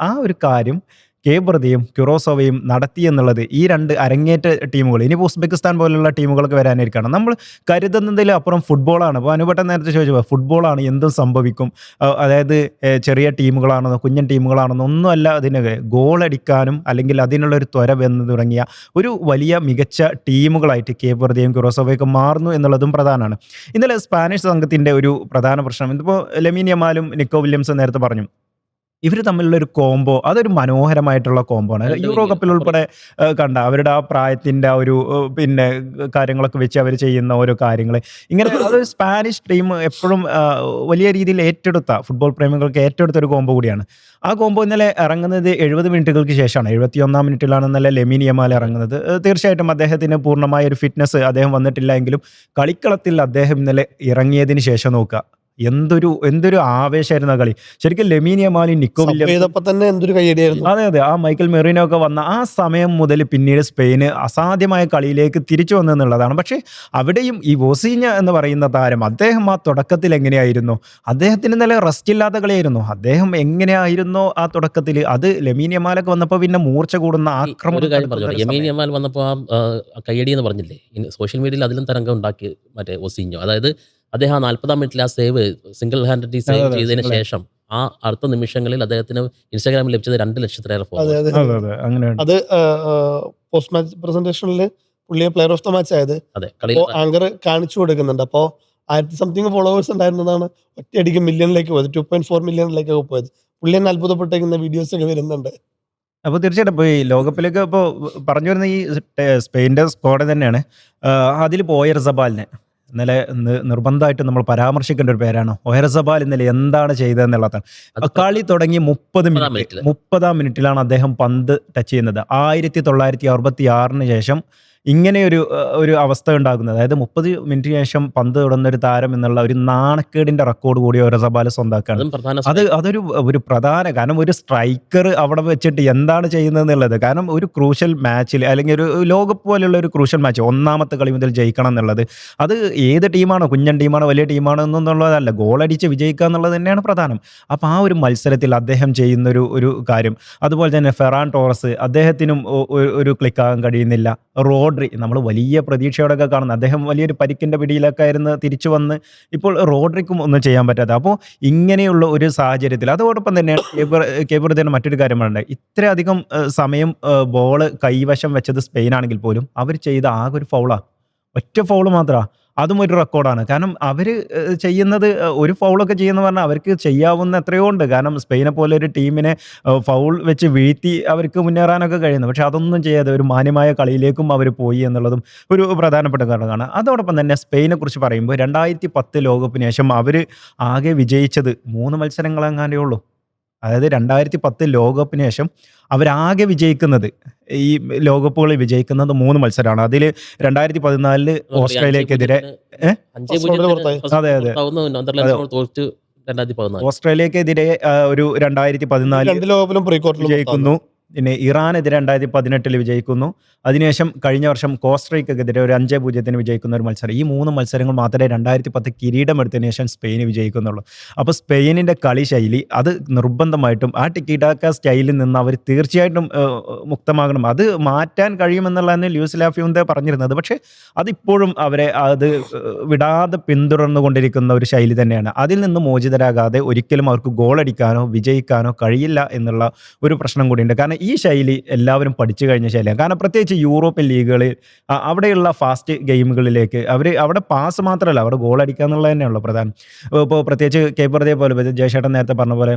ആ ഒരു കാര്യം കേപ്പ് വെർദെയും ക്യുറോസോവയും നടത്തി എന്നുള്ളത് ഈ 2 അരങ്ങേറ്റ ടീമുകൾ, ഇനി ഉസ്ബെക്കിസ്ഥാൻ പോലുള്ള ടീമുകളൊക്കെ വരാനിരിക്കുകയാണ്. നമ്മൾ കരുതുന്നതിലും അപ്പുറം ഫുട്ബോളാണ്. അപ്പോൾ അനുപേട്ടൻ നേരത്തെ ചോദിച്ചപ്പോൾ ഫുട്ബോളാണ്, എന്തും സംഭവിക്കും, അതായത് ചെറിയ ടീമുകളാണെന്നോ കുഞ്ഞൻ ടീമുകളാണെന്നോ ഒന്നുമല്ല, അതിന് ഗോളടിക്കാനും അല്ലെങ്കിൽ അതിനുള്ളൊരു ത്വര വന്ന് തുടങ്ങിയ ഒരു വലിയ മികച്ച ടീമുകളായിട്ട് കേപ്പ് വെർദെയും ക്യുറോസോവയൊക്കെ മാറുന്നു എന്നുള്ളതും പ്രധാനമാണ്. ഇന്നലെ സ്പാനിഷ് സംഘത്തിൻ്റെ ഒരു പ്രധാന പ്രശ്നം, ഇതിപ്പോൾ ലെമീൻ യമാലും നിക്കോ വില്യംസും നേരത്തെ പറഞ്ഞു, ഇവർ തമ്മിലുള്ളൊരു കോംബോ, അതൊരു മനോഹരമായിട്ടുള്ള കോംബോ ആണ്. യൂറോ കപ്പിൽ ഉൾപ്പെടെ കണ്ട അവരുടെ ആ പ്രായത്തിൻ്റെ ആ ഒരു പിന്നെ കാര്യങ്ങളൊക്കെ വെച്ച് അവർ ചെയ്യുന്ന ഓരോ കാര്യങ്ങൾ, ഇങ്ങനെ അതൊരു സ്പാനിഷ് ടീം എപ്പോഴും വലിയ രീതിയിൽ ഫുട്ബോൾ പ്രേമികൾക്ക് ഏറ്റെടുത്ത ഒരു കോംബോ കൂടിയാണ്. ആ കോംബോ ഇന്നലെ ഇറങ്ങുന്നത് 70 മിനിറ്റുകൾക്ക് ശേഷമാണ്. 71-ാം മിനിറ്റിലാണ് ഇന്നലെ ലെമീൻ യമാൽ ഇറങ്ങുന്നത്. തീർച്ചയായിട്ടും അദ്ദേഹത്തിന് പൂർണ്ണമായ ഒരു ഫിറ്റ്നസ് അദ്ദേഹം വന്നിട്ടില്ല എങ്കിലും കളിക്കളത്തിൽ അദ്ദേഹം ഇന്നലെ ഇറങ്ങിയതിന് ശേഷം നോക്കുക, എന്തൊരു ആവേശമായിരുന്നു ആ കളി. ശരിക്കും ലെമീൻ യമാലും നിക്കോ വില്യംസും തന്നെ എന്തൊരു കയ്യടിയായിരുന്നു. അതെ, ആ മൈക്കൽ മെറീനോ ഒക്കെ വന്ന ആ സമയം മുതൽ പിന്നീട് സ്പെയിന് അസാധ്യമായ കളിയിലേക്ക് തിരിച്ചു വന്നെന്നുള്ളതാണ്. പക്ഷേ അവിടെയും ഈ വോസീഞ്ഞ എന്ന് പറയുന്ന താരം, അദ്ദേഹം ആ തുടക്കത്തിൽ എങ്ങനെയായിരുന്നു, അദ്ദേഹത്തിന് നല്ല റെസ്റ്റ് ഇല്ലാത്ത കളിയായിരുന്നു. അദ്ദേഹം എങ്ങനെയായിരുന്നോ ആ തുടക്കത്തിൽ, അത് ലെമീൻ യമാലൊക്കെ വന്നപ്പോൾ പിന്നെ മൂർച്ച കൂടുന്ന ആക്രമണം. ലെമീൻ യമാൽ വന്നപ്പോൾ ആ കയ്യടി എന്ന് പറഞ്ഞില്ലേ, സോഷ്യൽ മീഡിയയിൽ അതിലും തരംഗം ഉണ്ടാക്കി മറ്റേ വോസീഞ്ഞോ. അതായത് അദ്ദേഹം 40-ാം മിനിറ്റിൽ ആ സേവ് സിംഗിൾ ഹാൻഡഡി സേവ് ചെയ്തതിന് ശേഷം ആ അടുത്ത നിമിഷങ്ങളിൽ അദ്ദേഹത്തിന് ഇൻസ്റ്റാഗ്രാമിൽ ലഭിച്ചത് 2 ലക്ഷത്തിലേറെ ഫോളോവേഴ്സ്. അത് പോസ്റ്റ് മാച്ച് പ്രസന്റേഷനിൽ പുള്ളിയെ പ്ലെയർ ഓഫ് ദ മാച്ച് ആയത് ആങ്കർ കാണിച്ചു കൊടുക്കുന്നുണ്ട്. അപ്പോൾ 1000 ഫോളോവേഴ്സ് ഉണ്ടായിരുന്നതാണ് ഒറ്റയടിക്ക് മില്യണിലേക്ക് പോയത്, 2.4 മില്യണിലേക്കൊക്കെ പോയത്. പുള്ളി തന്നെ അത്ഭുതപ്പെട്ടേക്കുന്ന വീഡിയോസ് ഒക്കെ വരുന്നുണ്ട്. അപ്പോൾ തീർച്ചയായിട്ടും ഇപ്പോൾ ഈ ലോകകപ്പിലേക്ക് ഇപ്പോൾ പറഞ്ഞു വരുന്ന ഈ സ്പെയിൻ്റെ സ്ക്വാഡ് തന്നെയാണ്. അതിൽ ഓയർസബാലിനെ ഇന്നലെ നിർബന്ധമായിട്ട് നമ്മൾ പരാമർശിക്കേണ്ട ഒരു പേരാണ്. ഓയർസബാൽ ഇന്നലെ എന്താണ് ചെയ്തതെന്നുള്ളതാണ്. കളി തുടങ്ങി 30-ാം മിനിറ്റിലാണ് അദ്ദേഹം പന്ത് ടച്ച് ചെയ്യുന്നത്. 1966 ശേഷം ഇങ്ങനെയൊരു അവസ്ഥ ഉണ്ടാകുന്നത്, അതായത് 30 മിനിറ്റിന് ശേഷം പന്ത് തൊടുന്നൊരു താരം എന്നുള്ള ഒരു നാണക്കേടിൻ്റെ റെക്കോർഡ് കൂടി ഓയർസബാൽ സ്വന്തമാക്കുകയാണ്. ഒരു പ്രധാന കാരണം, ഒരു സ്ട്രൈക്കർ അവിടെ വെച്ചിട്ട് എന്താണ് ചെയ്യുന്നതെന്നുള്ളത്. കാരണം ഒരു ക്രൂഷ്യൽ മാച്ചിൽ അല്ലെങ്കിൽ ഒരു ലോകകപ്പ് പോലെയുള്ള ഒരു ക്രൂഷ്യൽ മാച്ച് 1ാമത്തെ കളി മുതൽ ജയിക്കണം എന്നുള്ളത്, അത് ഏത് ടീമാണോ, കുഞ്ഞൻ ടീമാണോ വലിയ ടീമാണോ എന്നുള്ളതല്ല, ഗോളടിച്ച് വിജയിക്കുക എന്നുള്ളത് തന്നെയാണ് പ്രധാനം. അപ്പോൾ ആ ഒരു മത്സരത്തിൽ അദ്ദേഹം ചെയ്യുന്നൊരു കാര്യം. അതുപോലെ തന്നെ ഫെറാൻ ടോറസ്, അദ്ദേഹത്തിനും ഒരു ക്ലിക്കാകാൻ കഴിയുന്നില്ല. റോഡ്രി, നമ്മൾ വലിയ പ്രതീക്ഷയോടൊക്കെ കാണുന്നത്, അദ്ദേഹം വലിയൊരു പരിക്കിൻ്റെ പിടിയിലൊക്കെ ആയിരുന്നു, തിരിച്ചു വന്ന് ഇപ്പോൾ റോഡ്രിക്കും ഒന്നും ചെയ്യാൻ പറ്റാത്ത. അപ്പോൾ ഇങ്ങനെയുള്ള ഒരു സാഹചര്യത്തിൽ അതോടൊപ്പം തന്നെയാണ് കേപ്പ് വെർദെയുടെ മറ്റൊരു കാര്യമുണ്ട്. ഇത്രയധികം സമയം ബോള് കൈവശം വെച്ചത് സ്പെയിൻ ആണെങ്കിൽ പോലും അവർ ചെയ്ത ആകെ ഒരു ഫൗളാണ്, ഒറ്റ ഫൗള് മാത്രമാണ്. അതും ഒരു റെക്കോർഡാണ്. കാരണം അവർ ചെയ്യുന്നത് ഒരു ഫൗളൊക്കെ ചെയ്യുന്ന പറഞ്ഞാൽ അവർക്ക് ചെയ്യാവുന്ന എത്രയോ ഉണ്ട്. കാരണം സ്പെയിനെ പോലെ ഒരു ടീമിനെ ഫൗൾ വെച്ച് വീഴ്ത്തി അവർക്ക് മുന്നേറാനൊക്കെ കഴിയുന്നു. പക്ഷെ അതൊന്നും ചെയ്യാതെ ഒരു മാന്യമായ കളിയിലേക്കും അവർ പോയി എന്നുള്ളതും ഒരു പ്രധാനപ്പെട്ട ഘടകമാണ്. അതോടൊപ്പം തന്നെ സ്പെയിനെക്കുറിച്ച് പറയുമ്പോൾ 2010 ലോകകപ്പിന് ശേഷം അവർ ആകെ വിജയിച്ചത് 3 മത്സരങ്ങളെങ്ങാണ്ടേ ഉള്ളൂ. അതായത് 2010 ലോകകപ്പിന് ശേഷം അവരാകെ വിജയിക്കുന്നത് ഈ ലോകകപ്പുകളിൽ വിജയിക്കുന്നത് 3 മത്സരമാണ്. അതിൽ 2014 ഓസ്ട്രേലിയക്കെതിരെ അതെ, അതെ. തോറ്റ് 2014 ഓസ്ട്രേലിയക്കെതിരെ ഒരു 2014 രണ്ട് ലോകകപ്പിലും പ്രീ ക്വാർട്ടറിൽ വിജയിക്കുന്നു. പിന്നെ ഇറാനെതിരെ 2018 വിജയിക്കുന്നു. അതിനുശേഷം കഴിഞ്ഞ വർഷം കോസ്റ്ററിക്കക്കെതിരെ ഒരു 5-0 വിജയിക്കുന്ന ഒരു മത്സരം. ഈ 3 മത്സരങ്ങൾ മാത്രമേ 2010 കിരീടം എടുത്തതിന് ശേഷം സ്പെയിന് വിജയിക്കുന്നുള്ളൂ. അപ്പോൾ സ്പെയിനിൻ്റെ കളി ശൈലി അത് നിർബന്ധമായിട്ടും ആ ടിക്കിടാക്ക സ്റ്റൈലിൽ നിന്ന് അവർ തീർച്ചയായിട്ടും മുക്തമാകണം. അത് മാറ്റാൻ കഴിയുമെന്നുള്ളതാണ് ലൂയിസ് ലാഫ്യൂന്തെ പറഞ്ഞിരുന്നത്. പക്ഷേ അതിപ്പോഴും അവരെ അത് വിടാതെ പിന്തുടർന്നുകൊണ്ടിരിക്കുന്ന ഒരു ശൈലി തന്നെയാണ്. അതിൽ നിന്ന് മോചിതരാകാതെ ഒരിക്കലും അവർക്ക് ഗോളടിക്കാനോ വിജയിക്കാനോ കഴിയില്ല എന്നുള്ള ഒരു പ്രശ്നം കൂടിയുണ്ട്. കാരണം ഈ ശൈലി എല്ലാവരും പഠിച്ചു കഴിഞ്ഞ ശൈലിയാണ്. കാരണം പ്രത്യേകിച്ച് യൂറോപ്യൻ ലീഗുകളിൽ അവിടെയുള്ള ഫാസ്റ്റ് ഗെയിമുകളിലേക്ക് അവിടെ പാസ് മാത്രമല്ല അവിടെ ഗോൾ അടിക്കുക എന്നുള്ളത് തന്നെയാണല്ലോ പ്രധാനം. ഇപ്പോൾ പ്രത്യേകിച്ച് കേപ്പ് വെർദെ പോലെ ജയശേട്ടൻ നേരത്തെ പറഞ്ഞ പോലെ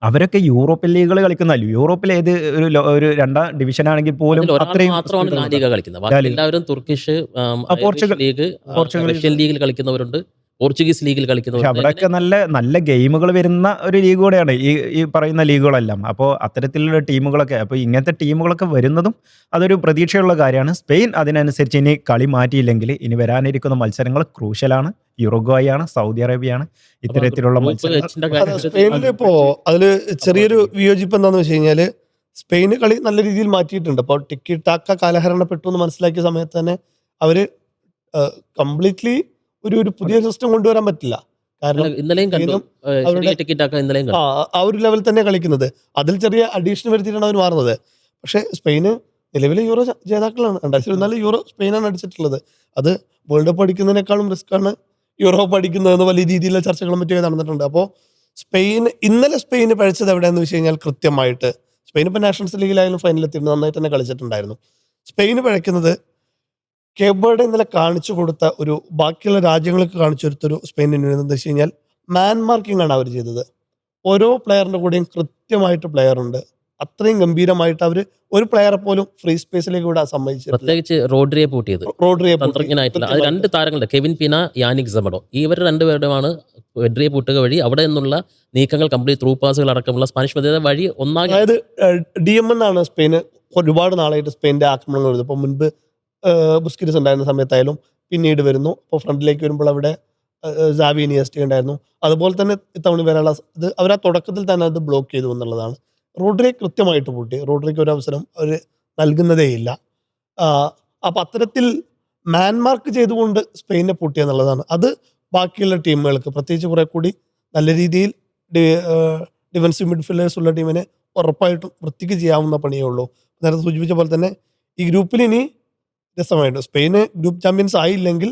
അവരൊക്കെ യൂറോപ്യൻ ലീഗുകൾ കളിക്കുന്നല്ലോ. യൂറോപ്പിൽ ഏത് ഒരു 2ാം ഡിവിഷൻ ആണെങ്കിൽ പോലും അത്രയും മാത്രമാണ് ലാ ലീഗ കളിക്കുന്നത്. ബാക്കി എല്ലാവരും തുർക്കിഷ്, പോർച്ചുഗൽ ലീഗ്, റഷ്യൻ ലീഗിൽ കളിക്കുന്നവരുണ്ട്, പോർച്ചുഗീസ് ലീഗിൽ പക്ഷെ കളിക്കുന്നവരുണ്ട്. അവിടെയൊക്കെ നല്ല ഗെയിമുകൾ വരുന്ന ഒരു ലീഗ് കൂടെയാണ് ഈ പറയുന്ന ലീഗുകളെല്ലാം. അപ്പോൾ അത്തരത്തിലുള്ള ടീമുകളൊക്കെ അപ്പോൾ ഇങ്ങനത്തെ ടീമുകളൊക്കെ വരുന്നതും അതൊരു പ്രതീക്ഷയുള്ള കാര്യമാണ്. സ്പെയിൻ അതിനനുസരിച്ച് ഇനി കളി മാറ്റിയില്ലെങ്കിൽ ഇനി വരാനിരിക്കുന്ന മത്സരങ്ങൾ ക്രൂഷ്യലാണ്. യുറുഗ്വായാണ്, സൗദി അറേബ്യയാണ് ഇത്തരത്തിലുള്ള മത്സരങ്ങൾ. സ്പെയിനിൽ ഇപ്പോ അതില് ചെറിയൊരു വിയോജിപ്പ് എന്താണെന്ന് വെച്ച് കഴിഞ്ഞാല് സ്പെയിന് കളി നല്ല രീതിയിൽ മാറ്റിയിട്ടുണ്ട്. അപ്പോൾ ടിക്കി ടാക്ക കാലഹരണപ്പെട്ടു എന്ന് മനസ്സിലാക്കിയ സമയത്ത് തന്നെ അവര് കംപ്ലീറ്റ്ലി ഒരു പുതിയ സിസ്റ്റം കൊണ്ടുവരാൻ പറ്റില്ല. കാരണം ഇന്നലെയും കണ്ടു, അവരുടെ ടിക്കറ്റ് ഇന്നലെയും കണ്ടു. ആ ഒരു ലെവൽ തന്നെ കളിക്കുന്നത്. അതിൽ ചെറിയ അഡീഷൻ വരുത്തിയിട്ടാണ് അവർ മാറുന്നത്. പക്ഷേ സ്പെയിന് നിലവിലെ യൂറോ ജേതാക്കളാണ്. 2024 യൂറോ സ്പെയിനാണ് അടിച്ചിട്ടുള്ളത്. അത് വേൾഡ് കപ്പ് അടിക്കുന്നതിനേക്കാളും റിസ്ക്കാണ് യൂറോപ്പ് അടിക്കുന്നതെന്ന് വലിയ രീതിയിലുള്ള ചർച്ചകളും മറ്റൊക്കെ നടന്നിട്ടുണ്ട്. അപ്പോൾ ഇന്നലെ സ്പെയിന് പഴിച്ചത് എവിടെയെന്ന് വെച്ച് കഴിഞ്ഞാൽ കൃത്യമായിട്ട് സ്പെയിൻ ഇപ്പോൾ നാഷണൽസ് ലീഗിലായാലും ഫൈനലെത്തിയിരുന്നു, നന്നായിട്ട് തന്നെ കളിച്ചിട്ടുണ്ടായിരുന്നു. സ്പെയിന് പഴയ്ക്കുന്നത് കേപ്പ് വെർഡെ ഇന്നലെ കാണിച്ചു കൊടുത്ത ബാക്കിയുള്ള രാജ്യങ്ങൾക്ക് കാണിച്ചു കൊടുത്തൊരു സ്പെയിനിന് എന്താ വെച്ച് കഴിഞ്ഞാൽ മാൻ മാർക്കിംഗ് ആണ് അവർ ചെയ്തത്. ഓരോ പ്ലെയറിന്റെ കൂടെയും കൃത്യമായിട്ട് പ്ലെയർ ഉണ്ട്. അത്രയും ഗംഭീരമായിട്ട് അവർ ഒരു പ്ലെയറെ പോലും ഫ്രീ സ്പേസിലേക്ക് വിടാൻ സമ്മതിച്ചിട്ടില്ല. പ്രത്യേകിച്ച് റോഡ്രിയെ പൂട്ടിയത് തന്ത്രജ്ഞനായിട്ടില്ല. അത് 2 താരങ്ങളുണ്ട്, കെവിൻ പിന, യാനിക് സെമഡോ. ഇവർ 2 പേരുമാണ് റോഡ്രിയെ പൂട്ടുക വഴി അവിടെ നിന്നുള്ള നീക്കങ്ങൾ കംപ്ലീറ്റ് ത്രൂ പാസുകൾ അടക്കമുള്ള സ്പാനിഷ് മധ്യത വഴി ഒന്നാകെ. അതായത് DM എന്നാണ് സ്പെയിന് ഒരുപാട് നാളായിട്ട് സ്പെയിൻ്റെ ആക്രമണങ്ങൾ വരുന്നത്. ഇപ്പോൾ മുൻപ് ബുസ്കിറ്റ്സ് ഉണ്ടായിരുന്ന സമയത്തായാലും പിന്നീട് വരുന്നു. അപ്പോൾ ഫ്രണ്ടിലേക്ക് വരുമ്പോൾ അവിടെ സാവി ഇനിയസ്റ്റ ഉണ്ടായിരുന്നു. അതുപോലെ തന്നെ ഇത്തവണ വരാനുള്ള ഇത് അവർ ആ തുടക്കത്തിൽ തന്നെ അത് ബ്ലോക്ക് ചെയ്തു എന്നുള്ളതാണ്. റോഡ്രിയെ കൃത്യമായിട്ട് പൂട്ടി. റോഡ്രിക്ക് ഒരു അവസരം അവർ നൽകുന്നതേയില്ല. അപ്പം അത്തരത്തിൽ മാൻമാർക്ക് ചെയ്തുകൊണ്ട് സ്പെയിനെ പൂട്ടി എന്നുള്ളതാണ്. അത് ബാക്കിയുള്ള ടീമുകൾക്ക് പ്രത്യേകിച്ച് കുറെ കൂടി നല്ല രീതിയിൽ ഡിഫൻസീവ് മിഡ്ഫീൽഡേഴ്സ് ഉള്ള ടീമിനെ ഉറപ്പായിട്ടും വൃത്തിക്ക് ചെയ്യാവുന്ന പണിയേ ഉള്ളൂ. നേരത്തെ സൂചിപ്പിച്ച പോലെ തന്നെ ഈ ഗ്രൂപ്പിൽ ഇനി രസമായിട്ട് സ്പെയിന് ഗ്രൂപ്പ് ചാമ്പ്യൻസ് ആയില്ലെങ്കിൽ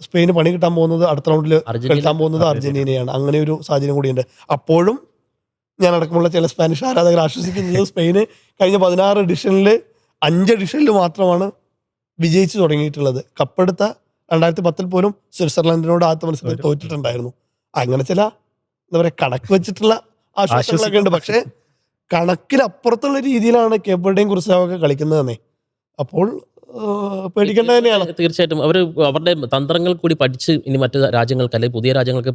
സ്പെയിന് പണി കിട്ടാൻ പോകുന്നത് അടുത്ത റൗണ്ടിൽ കളിക്കാൻ പോകുന്നത് അർജന്റീനയാണ്. അങ്ങനെ ഒരു സാഹചര്യം കൂടിയുണ്ട്. അപ്പോഴും ഞാൻ അടക്കമുള്ള ചില സ്പാനിഷ് ആരാധകർ ആശ്വസിക്കുന്നത് സ്പെയിന് കഴിഞ്ഞ 16 എഡിഷനിൽ 5 എഡിഷനിൽ മാത്രമാണ് വിജയിച്ചു തുടങ്ങിയിട്ടുള്ളത്. കപ്പെടുത്ത 2010 പോലും സ്വിറ്റ്സർലൻഡിനോട് ആദ്യത്തെ മത്സരത്തിൽ തോറ്റിട്ടുണ്ടായിരുന്നു. അങ്ങനെ ചില എന്താ പറയുക കണക്ക് വെച്ചിട്ടുള്ള ആശ്വാസങ്ങളൊക്കെ ഉണ്ട്. പക്ഷേ കണക്കിലപ്പുറത്തുള്ള രീതിയിലാണ് കേപ്പ് വെർഡെയും കുറിച്ചൊക്കെ കളിക്കുന്നത് തന്നെ. അപ്പോൾ പേടിക്കേണ്ട തന്നെയാണ്. തീർച്ചയായിട്ടും അവരുടെ തന്ത്രങ്ങൾ കൂടി പഠിച്ച് ഇനി മറ്റു രാജ്യങ്ങൾക്ക് അല്ലെങ്കിൽ പുതിയ രാജ്യങ്ങൾക്ക്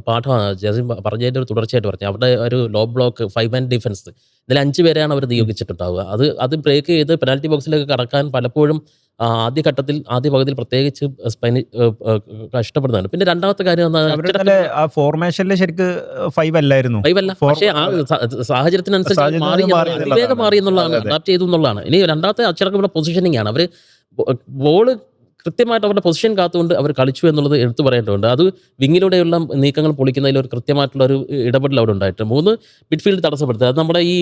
പാഠമാണ്. ജസിം പറഞ്ഞതിൻ്റെ ഒരു തുടർച്ചയായിട്ട് പറഞ്ഞു. അവിടെ ഒരു ലോ ബ്ലോക്ക് 5 മാൻ ഡിഫൻസ് ഇതിൽ 5 പേരെയാണ് അവർ നിയോഗിച്ചിട്ടുണ്ടാവുക. അത് ബ്രേക്ക് ചെയ്ത് പെനാൽറ്റി ബോക്സിലേക്ക് കടക്കാൻ പലപ്പോഴും ആദ്യ പകുതിയിൽ പ്രത്യേകിച്ച് കഷ്ടപ്പെടുന്നതാണ്. പിന്നെ രണ്ടാമത്തെ കാര്യം ഫോർമേഷനിൽ ശരിക്ക് 5 അല്ലായിരുന്നു. 5 അല്ല, പക്ഷേ ആ സാഹചര്യത്തിനനുസരിച്ച് മാറി എന്നുള്ളതാണ്, അഡാപ്റ്റ് ചെയ്തു എന്നുള്ളതാണ്. ഇനി രണ്ടാമത്തെ അച്ചടക്കമുള്ള പൊസിഷനിങ് ആണ്. അവർ ബോള് കൃത്യമായിട്ട് അവരുടെ പൊസിഷൻ കാത്തുകൊണ്ട് അവർ കളിച്ചു എന്നുള്ളത് എടുത്തു പറയേണ്ടതുണ്ട്. അത് വിങ്ങിലൂടെയുള്ള നീക്കങ്ങൾ പൊളിക്കുന്നതിൽ ഒരു കൃത്യമായിട്ടുള്ള ഒരു ഇടപെടൽ അവിടെ ഉണ്ടായിട്ട് 3 മിഡ്ഫീൽഡ് തടസ്സപ്പെടുത്തുക. അത് നമ്മുടെ ഈ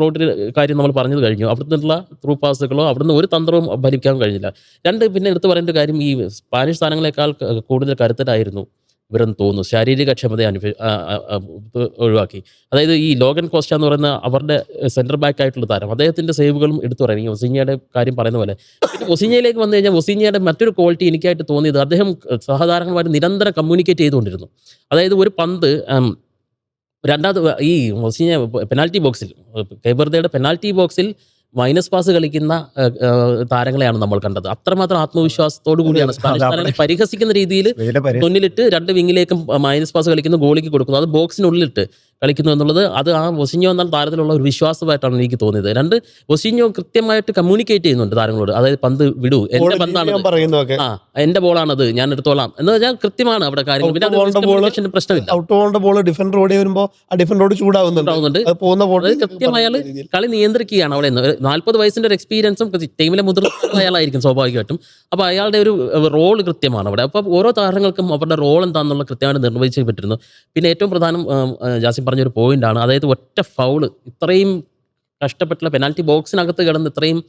റോഡിൽ കാര്യം നമ്മൾ പറഞ്ഞത് കഴിഞ്ഞു. അവിടെ നിന്നുള്ള ത്രൂ പാസുകളോ അവിടുന്ന് ഒരു തന്ത്രവും ഫലിക്കാൻ കഴിഞ്ഞില്ല. 2 പിന്നെ എടുത്തു പറയേണ്ട കാര്യം ഈ സ്പാനിഷ് താരങ്ങളെക്കാൾ കൂടുതൽ കരുത്തരായിരുന്നു ഇവരെന്ന് തോന്നുന്നു. ശാരീരിക ക്ഷമത ഒഴിവാക്കി. അതായത് ഈ ലോഗൻ കോസ്റ്റ എന്ന് പറയുന്ന അവരുടെ സെൻറ്റർ ബാക്ക് ആയിട്ടുള്ള താരം, അദ്ദേഹത്തിൻ്റെ സേവുകളും എടുത്തു പറയുന്നത് ഒസിഞ്ഞയുടെ കാര്യം പറയുന്ന പോലെ. പിന്നെ ഒസിഞ്ഞയിലേക്ക് വന്നു കഴിഞ്ഞാൽ ഒസിഞ്ഞയുടെ മറ്റൊരു ക്വാളിറ്റി എനിക്കായിട്ട് തോന്നിയത് അദ്ദേഹം സഹതാരങ്ങളുമായിട്ട് നിരന്തരം കമ്മ്യൂണിക്കേറ്റ് ചെയ്തുകൊണ്ടിരുന്നു. അതായത് ഒരു പന്ത് രണ്ടാമത് ഈ ഒസിഞ്ഞ പെനാൽറ്റി ബോക്സിൽ, കേപ്പ് വെർദെയുടെ പെനാൽറ്റി ബോക്സിൽ മൈനസ് പാസ് കളിക്കുന്ന താരങ്ങളെയാണ് നമ്മൾ കണ്ടത്. അത്രമാത്രം ആത്മവിശ്വാസത്തോടു കൂടിയാണ് സ്പാനിഷ് താരങ്ങളെ പരിഹസിക്കുന്ന രീതിയിൽ മുന്നിലിട്ട് 2 വിങ്ങിലേക്കും മൈനസ് പാസ് കളിക്കുന്നു, ഗോളിക്ക് കൊടുക്കുന്നു, അത് ബോക്സിനുള്ളിലിട്ട് കളിക്കുന്നു എന്നുള്ളത് അത് ആ ഒസിഞ്ഞോ എന്ന താരത്തിലുള്ള ഒരു വിശ്വാസമായിട്ടാണ് എനിക്ക് തോന്നിയത്. 2 ഒസിഞ്ഞോ കൃത്യമായിട്ട് കമ്മ്യൂണിക്കേറ്റ് ചെയ്യുന്നുണ്ട് താരങ്ങളോട്. അതായത് പന്ത് വിടൂ, എന്റെ പന്താണ്, എന്റെ ബോളാണത്, ഞാൻ എടുത്തോളാം എന്ന് പറഞ്ഞാൽ കൃത്യമാണ് അവിടെ കാര്യങ്ങൾ. പിന്നെ പ്രശ്നമില്ല. ഔട്ട് ബോൾ ഡിഫൻഡർ ഓടി വരുമ്പോൾ ആ ഡിഫൻഡറോട് ചൂടാവുന്നുണ്ട്. കൃത്യമായ കളി നിയന്ത്രിക്കുകയാണ് അവിടെ. 40 വയസ്സിന്റെ ഒരു എക്സ്പീരിയൻസും ടീമിലെ മുതിർന്ന അയാളായിരിക്കും സ്വാഭാവികമായിട്ടും. അപ്പോൾ അയാളുടെ ഒരു റോൾ കൃത്യമാണ് അവിടെ. അപ്പോൾ ഓരോ താരങ്ങൾക്കും അവരുടെ റോൾ എന്താണെന്നുള്ള കൃത്യമായിട്ട് നിർവഹിച്ച് പറ്റുന്നു. പിന്നെ ഏറ്റവും പ്രധാനം ജാസിം പറഞ്ഞൊരു പോയിന്റാണ്, അതായത് ഒറ്റ ഫൗള് ഇത്രയും കഷ്ടപ്പെട്ടുള്ള പെനാൽറ്റി ബോക്സിനകത്ത് കിടന്ന് ഇത്രയും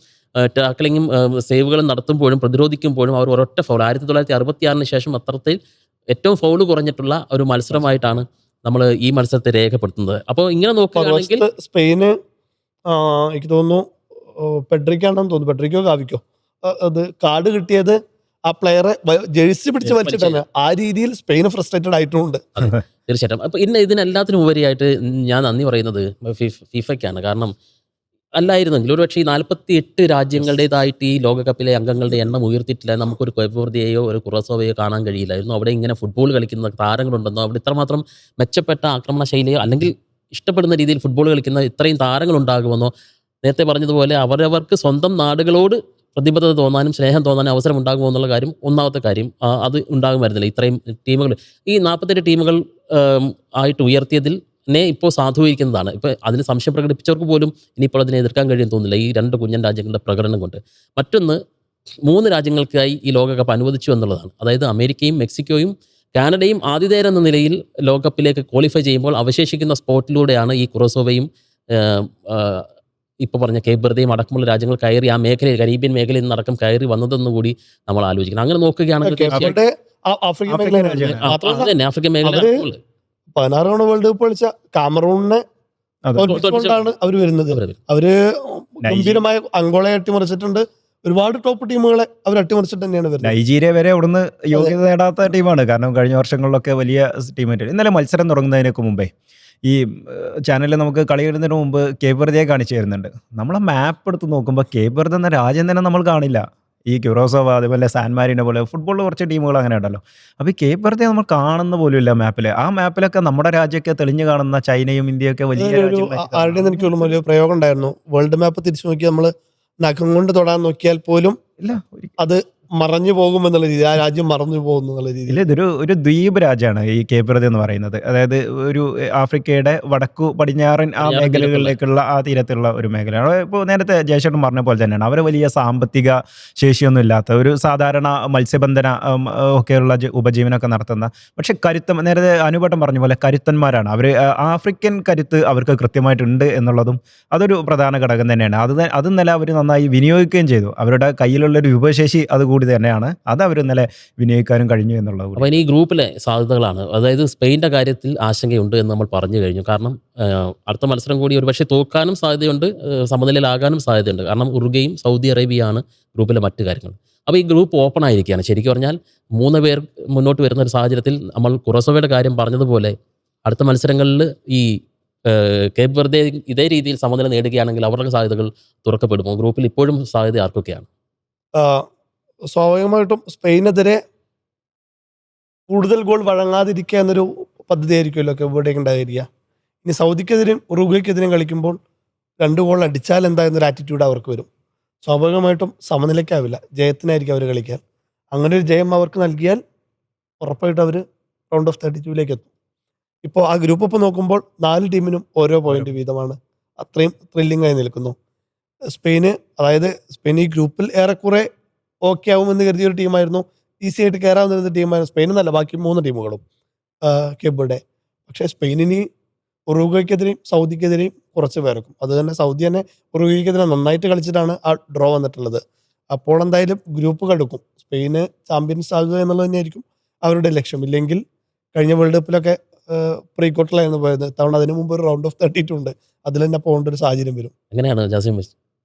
ടാക്ലിങ്ങും സേവുകളും നടത്തുമ്പോഴും പ്രതിരോധിക്കുമ്പോഴും അവർ ഒരൊറ്റ ഫൗൾ 1966 ശേഷം അത്തരത്തിൽ ഏറ്റവും ഫൗള് കുറഞ്ഞിട്ടുള്ള ഒരു മത്സരമായിട്ടാണ് നമ്മൾ ഈ മത്സരത്തെ രേഖപ്പെടുത്തുന്നത്. അപ്പോൾ ഇങ്ങനെ നോക്കുകയാണെങ്കിൽ സ്പെയിന് എനിക്ക് തോന്നുന്നു പെഡ്രിക്കാണെന്ന് തോന്നുന്നു, പെഡ്രിക്കോ ഗാവിക്കോ അത് കാർഡ് കിട്ടിയത് ആ പ്ലെയറെ ജേഴ്സി പിടിച്ച് വലിച്ചിട്ടാണ്. ആ രീതിയിൽ സ്പെയിൻ ഫ്രസ്ട്രേറ്റഡ് ആയിട്ടുണ്ട്. തീർച്ചയായിട്ടും. അപ്പോൾ ഇതിനെല്ലാത്തിനും ഉപരിയായിട്ട് ഞാൻ നന്ദി പറയുന്നത് ഫിഫയ്ക്കാണ്. കാരണം അല്ലായിരുന്നെങ്കിൽ ഒരുപക്ഷെ ഈ 48 രാജ്യങ്ങളുടേതായിട്ട് ഈ ലോകകപ്പിലെ അംഗങ്ങളുടെ എണ്ണം ഉയർത്തിയിട്ടില്ല നമുക്കൊരു കേപ്പ് വെർദെയോ ഒരു കുറസോവയോ കാണാൻ കഴിയില്ലായിരുന്നു. അവിടെ ഇങ്ങനെ ഫുട്ബോൾ കളിക്കുന്ന താരങ്ങളുണ്ടെന്നോ അവിടെ ഇത്രമാത്രം മെച്ചപ്പെട്ട ആക്രമണ ശൈലിയോ അല്ലെങ്കിൽ ഇഷ്ടപ്പെടുന്ന രീതിയിൽ ഫുട്ബോൾ കളിക്കുന്ന ഇത്രയും താരങ്ങളുണ്ടാകുമെന്നോ, നേരത്തെ പറഞ്ഞതുപോലെ അവരവർക്ക് സ്വന്തം നാടുകളോട് പ്രതിബദ്ധത തോന്നാനും സ്നേഹം തോന്നാനും അവസരം ഉണ്ടാകുമോ എന്നുള്ള കാര്യം ഒന്നാമത്തെ കാര്യം. അത് ഉണ്ടാകുമായിരുന്നില്ല. ഇത്രയും ടീമുകൾ ഈ 48 ടീമുകൾ ആയിട്ട് ഉയർത്തിയതിൽ ഇപ്പോൾ സാധൂകരിക്കുന്നതാണ്. ഇപ്പോൾ അതിന് സംശയം പ്രകടിപ്പിച്ചവർക്ക് പോലും ഇനിയിപ്പോൾ അതിനെ എതിർക്കാൻ കഴിയും തോന്നുന്നില്ല ഈ 2 കുഞ്ഞൻ രാജ്യങ്ങളുടെ പ്രകടനം കൊണ്ട്. മറ്റൊന്ന് 3 രാജ്യങ്ങൾക്കായി ഈ ലോകകപ്പ് അനുവദിച്ചു എന്നുള്ളതാണ്. അതായത് അമേരിക്കയും മെക്സിക്കോയും കാനഡയും ആതിഥേയരെന്ന നിലയിൽ ലോകകപ്പിലേക്ക് ക്വാളിഫൈ ചെയ്യുമ്പോൾ അവശേഷിക്കുന്ന സ്പോട്ടിലൂടെയാണ് ഈ കുറസോവയും ഇപ്പോൾ പറഞ്ഞ കേപ്പ് വെർദെയും അടക്കമുള്ള രാജ്യങ്ങൾ കയറി ആ മേഖലയിൽ കരീബിയൻ മേഖലയിൽ നിന്നടക്കം കയറി വന്നതെന്ന് കൂടി നമ്മൾ ആലോചിക്കണം. അങ്ങനെ നോക്കുകയാണെങ്കിൽ ആഫ്രിക്കൻ മേഖല 16 വേൾഡ് കപ്പ് കളിച്ച കാമറൂണിനെ ാണ് അവർ വരുന്നത്. അവര് ഗംഭീരമായ അങ്കോളയെ അട്ടിമറിച്ചിട്ടുണ്ട്. ഒരുപാട് ടോപ്പ് ടീമുകളെ അവർ അട്ടിമറിച്ചിട്ട് തന്നെയാണ് വരുന്നത്. നൈജീരിയ വരെ അവിടുന്ന് യോഗ്യത നേടാത്ത ടീമാണ്. കാരണം കഴിഞ്ഞ വർഷങ്ങളിലൊക്കെ വലിയ ടീമായിട്ട്. ഇന്നലെ മത്സരം തുടങ്ങുന്നതിനൊക്കെ മുമ്പേ ഈ ചാനലിൽ നമുക്ക് കളി വരുന്നതിന് മുമ്പ് കേപ്പ് വെർദെയെ കാണിച്ചു തരുന്നുണ്ട്. നമ്മളെ മാപ്പ് എടുത്ത് നോക്കുമ്പോൾ കേപ്പ് വെർദെ എന്ന രാജ്യം തന്നെ നമ്മൾ കാണില്ല. ഈ ക്യൂറോസോവ അതുപോലെ സാൻ മാരിനെ പോലെ ഫുട്ബോളിൽ കുറച്ച് ടീമുകൾ അങ്ങനെ ഉണ്ടല്ലോ. അപ്പോൾ ഈ കേപ്പ് വെർദെ നമ്മൾ കാണുന്ന പോലും ഇല്ല മാപ്പിൽ. ആ മാപ്പിലൊക്കെ നമ്മുടെ രാജ്യമൊക്കെ തെളിഞ്ഞു കാണുന്ന ചൈനയും ഇന്ത്യയൊക്കെ വലിയ ആരുടെയും എനിക്ക് വലിയ പ്രയോഗം ഉണ്ടായിരുന്നു. വേൾഡ് മാപ്പ് തിരിച്ചു നോക്കി നമ്മൾ നഖം കൊണ്ട് തൊടാൻ നോക്കിയാൽ പോലും ഇല്ല, അത് മറഞ്ഞു പോകുമെന്നുള്ള രീതി, ആ രാജ്യം മറഞ്ഞു പോകുന്നുള്ള രീതിയിൽ. ഇതൊരു ദ്വീപ് രാജ്യമാണ് ഈ കേപ്പ് വെർദെ എന്ന് പറയുന്നത്. അതായത് ഒരു ആഫ്രിക്കയുടെ വടക്കു പടിഞ്ഞാറൻ ആ മേഖലകളിലേക്കുള്ള ആ തീരത്തുള്ള ഒരു മേഖലയാണ്. ഇപ്പോൾ നേരത്തെ ജയശേട്ടൻ പറഞ്ഞ പോലെ തന്നെയാണ്. അവർ വലിയ സാമ്പത്തിക ശേഷിയൊന്നും ഇല്ലാത്ത ഒരു സാധാരണ മത്സ്യബന്ധന ഒക്കെയുള്ള ഉപജീവനമൊക്കെ നടത്തുന്ന, പക്ഷെ നേരത്തെ അനുപേട്ടൻ പറഞ്ഞ പോലെ കരുത്തന്മാരാണ് അവർ. ആഫ്രിക്കൻ കരുത്ത് അവർക്ക് കൃത്യമായിട്ടുണ്ട് എന്നുള്ളതും അതൊരു പ്രധാന ഘടകം തന്നെയാണ്. അത് ഇന്നലെ അവർ നന്നായി വിനിയോഗിക്കുകയും ചെയ്തു. അവരുടെ കയ്യിലുള്ളൊരു വിഭവശേഷി അതുകൂടി തന്നെയാണ്. അത് അവർ ഇന്നലെ വിനിയോഗിക്കാനും കഴിഞ്ഞു എന്നുള്ളത്. അപ്പോൾ ഇനി ഈ ഗ്രൂപ്പിലെ സാധ്യതകളാണ്. അതായത് സ്പെയിൻ്റെ കാര്യത്തിൽ ആശങ്കയുണ്ട് എന്ന് നമ്മൾ പറഞ്ഞു കഴിഞ്ഞു. കാരണം അടുത്ത മത്സരം കൂടി ഒരുപക്ഷെ തോക്കാനും സാധ്യതയുണ്ട്, സമനിലയിലാകാനും സാധ്യതയുണ്ട്. കാരണം ഉറുഗ്വേയും സൗദി അറേബ്യയാണ് ഗ്രൂപ്പിലെ മറ്റു കാര്യങ്ങൾ. അപ്പോൾ ഈ ഗ്രൂപ്പ് ഓപ്പൺ ആയിരിക്കുകയാണ്. ശരിക്കും പറഞ്ഞാൽ 3 പേർ മുന്നോട്ട് വരുന്ന ഒരു സാഹചര്യത്തിൽ നമ്മൾ കുറസോവയുടെ കാര്യം പറഞ്ഞതുപോലെ അടുത്ത മത്സരങ്ങളിൽ ഈ കേപ്പ് വെർദെ ഇതേ രീതിയിൽ സമനില നേടുകയാണെങ്കിൽ അവരുടെ സാധ്യതകൾ തുറക്കപ്പെടുമോ? ഗ്രൂപ്പിൽ ഇപ്പോഴും സാധ്യത ആർക്കൊക്കെയാണ്? സ്വാഭാവികമായിട്ടും സ്പെയിനെതിരെ കൂടുതൽ ഗോൾ വഴങ്ങാതിരിക്കുക എന്നൊരു പദ്ധതി ആയിരിക്കുമല്ലോ ഇവിടേക്ക് ഉണ്ടായിരിക്കുക. ഇനി സൗദിക്കെതിരെയും ഉറുഗ്വേക്കെതിരെയും കളിക്കുമ്പോൾ 2 ഗോൾ അടിച്ചാൽ എന്താ എന്നൊരു ആറ്റിറ്റ്യൂഡ് അവർക്ക് വരും. സ്വാഭാവികമായിട്ടും സമനിലയ്ക്കാവില്ല, ജയത്തിനായിരിക്കും അവർ കളിക്കാൻ. അങ്ങനെ ഒരു ജയം അവർക്ക് നൽകിയാൽ ഉറപ്പായിട്ട് അവർ റൗണ്ട് ഓഫ് 32 എത്തും. ഇപ്പോൾ ആ ഗ്രൂപ്പ് ഇപ്പോൾ നോക്കുമ്പോൾ 4 ടീമിനും ഓരോ പോയിന്റ് വീതമാണ്. അത്രയും ത്രില്ലിംഗ് ആയി നിൽക്കുന്നു സ്പെയിന്. അതായത് സ്പെയിൻ ഈ ഗ്രൂപ്പിൽ ഏറെക്കുറെ ഓക്കെ ആവുമെന്ന് കരുതിയ ഒരു ടീമായിരുന്നു, ഈസി ആയിട്ട് കയറാവുന്ന ടീമായിരുന്നു സ്പെയിൻ എന്നല്ല ബാക്കി 3 ടീമുകളും കേപ്പ് വെർദെ. പക്ഷേ സ്പെയിനിന് ഉറുഗ്വേക്കെതിരെയും സൗദിക്കെതിരെയും കുറച്ച് പേർക്കും, അത് തന്നെ സൗദി തന്നെ ഉറുഗ്വേക്കെതിരെ നന്നായിട്ട് കളിച്ചിട്ടാണ് ആ ഡ്രോ വന്നിട്ടുള്ളത്. അപ്പോൾ എന്തായാലും ഗ്രൂപ്പ് കടുക്കും. സ്പെയിന് ചാമ്പ്യൻസ് ആകുക എന്നുള്ളത് തന്നെയായിരിക്കും അവരുടെ ലക്ഷ്യം. ഇല്ലെങ്കിൽ കഴിഞ്ഞ വേൾഡ് കപ്പിലൊക്കെ പ്രീ ക്വാർട്ടറിലായിരുന്നു പോയത്. തവണ അതിന് മുമ്പ് ഒരു റൗണ്ട് ഓഫ് 32 ഉണ്ട്. അതിൽ തന്നെ പോകേണ്ട ഒരു സാഹചര്യം വരും. എങ്ങനെയാണ് ജാസിം മിസ്?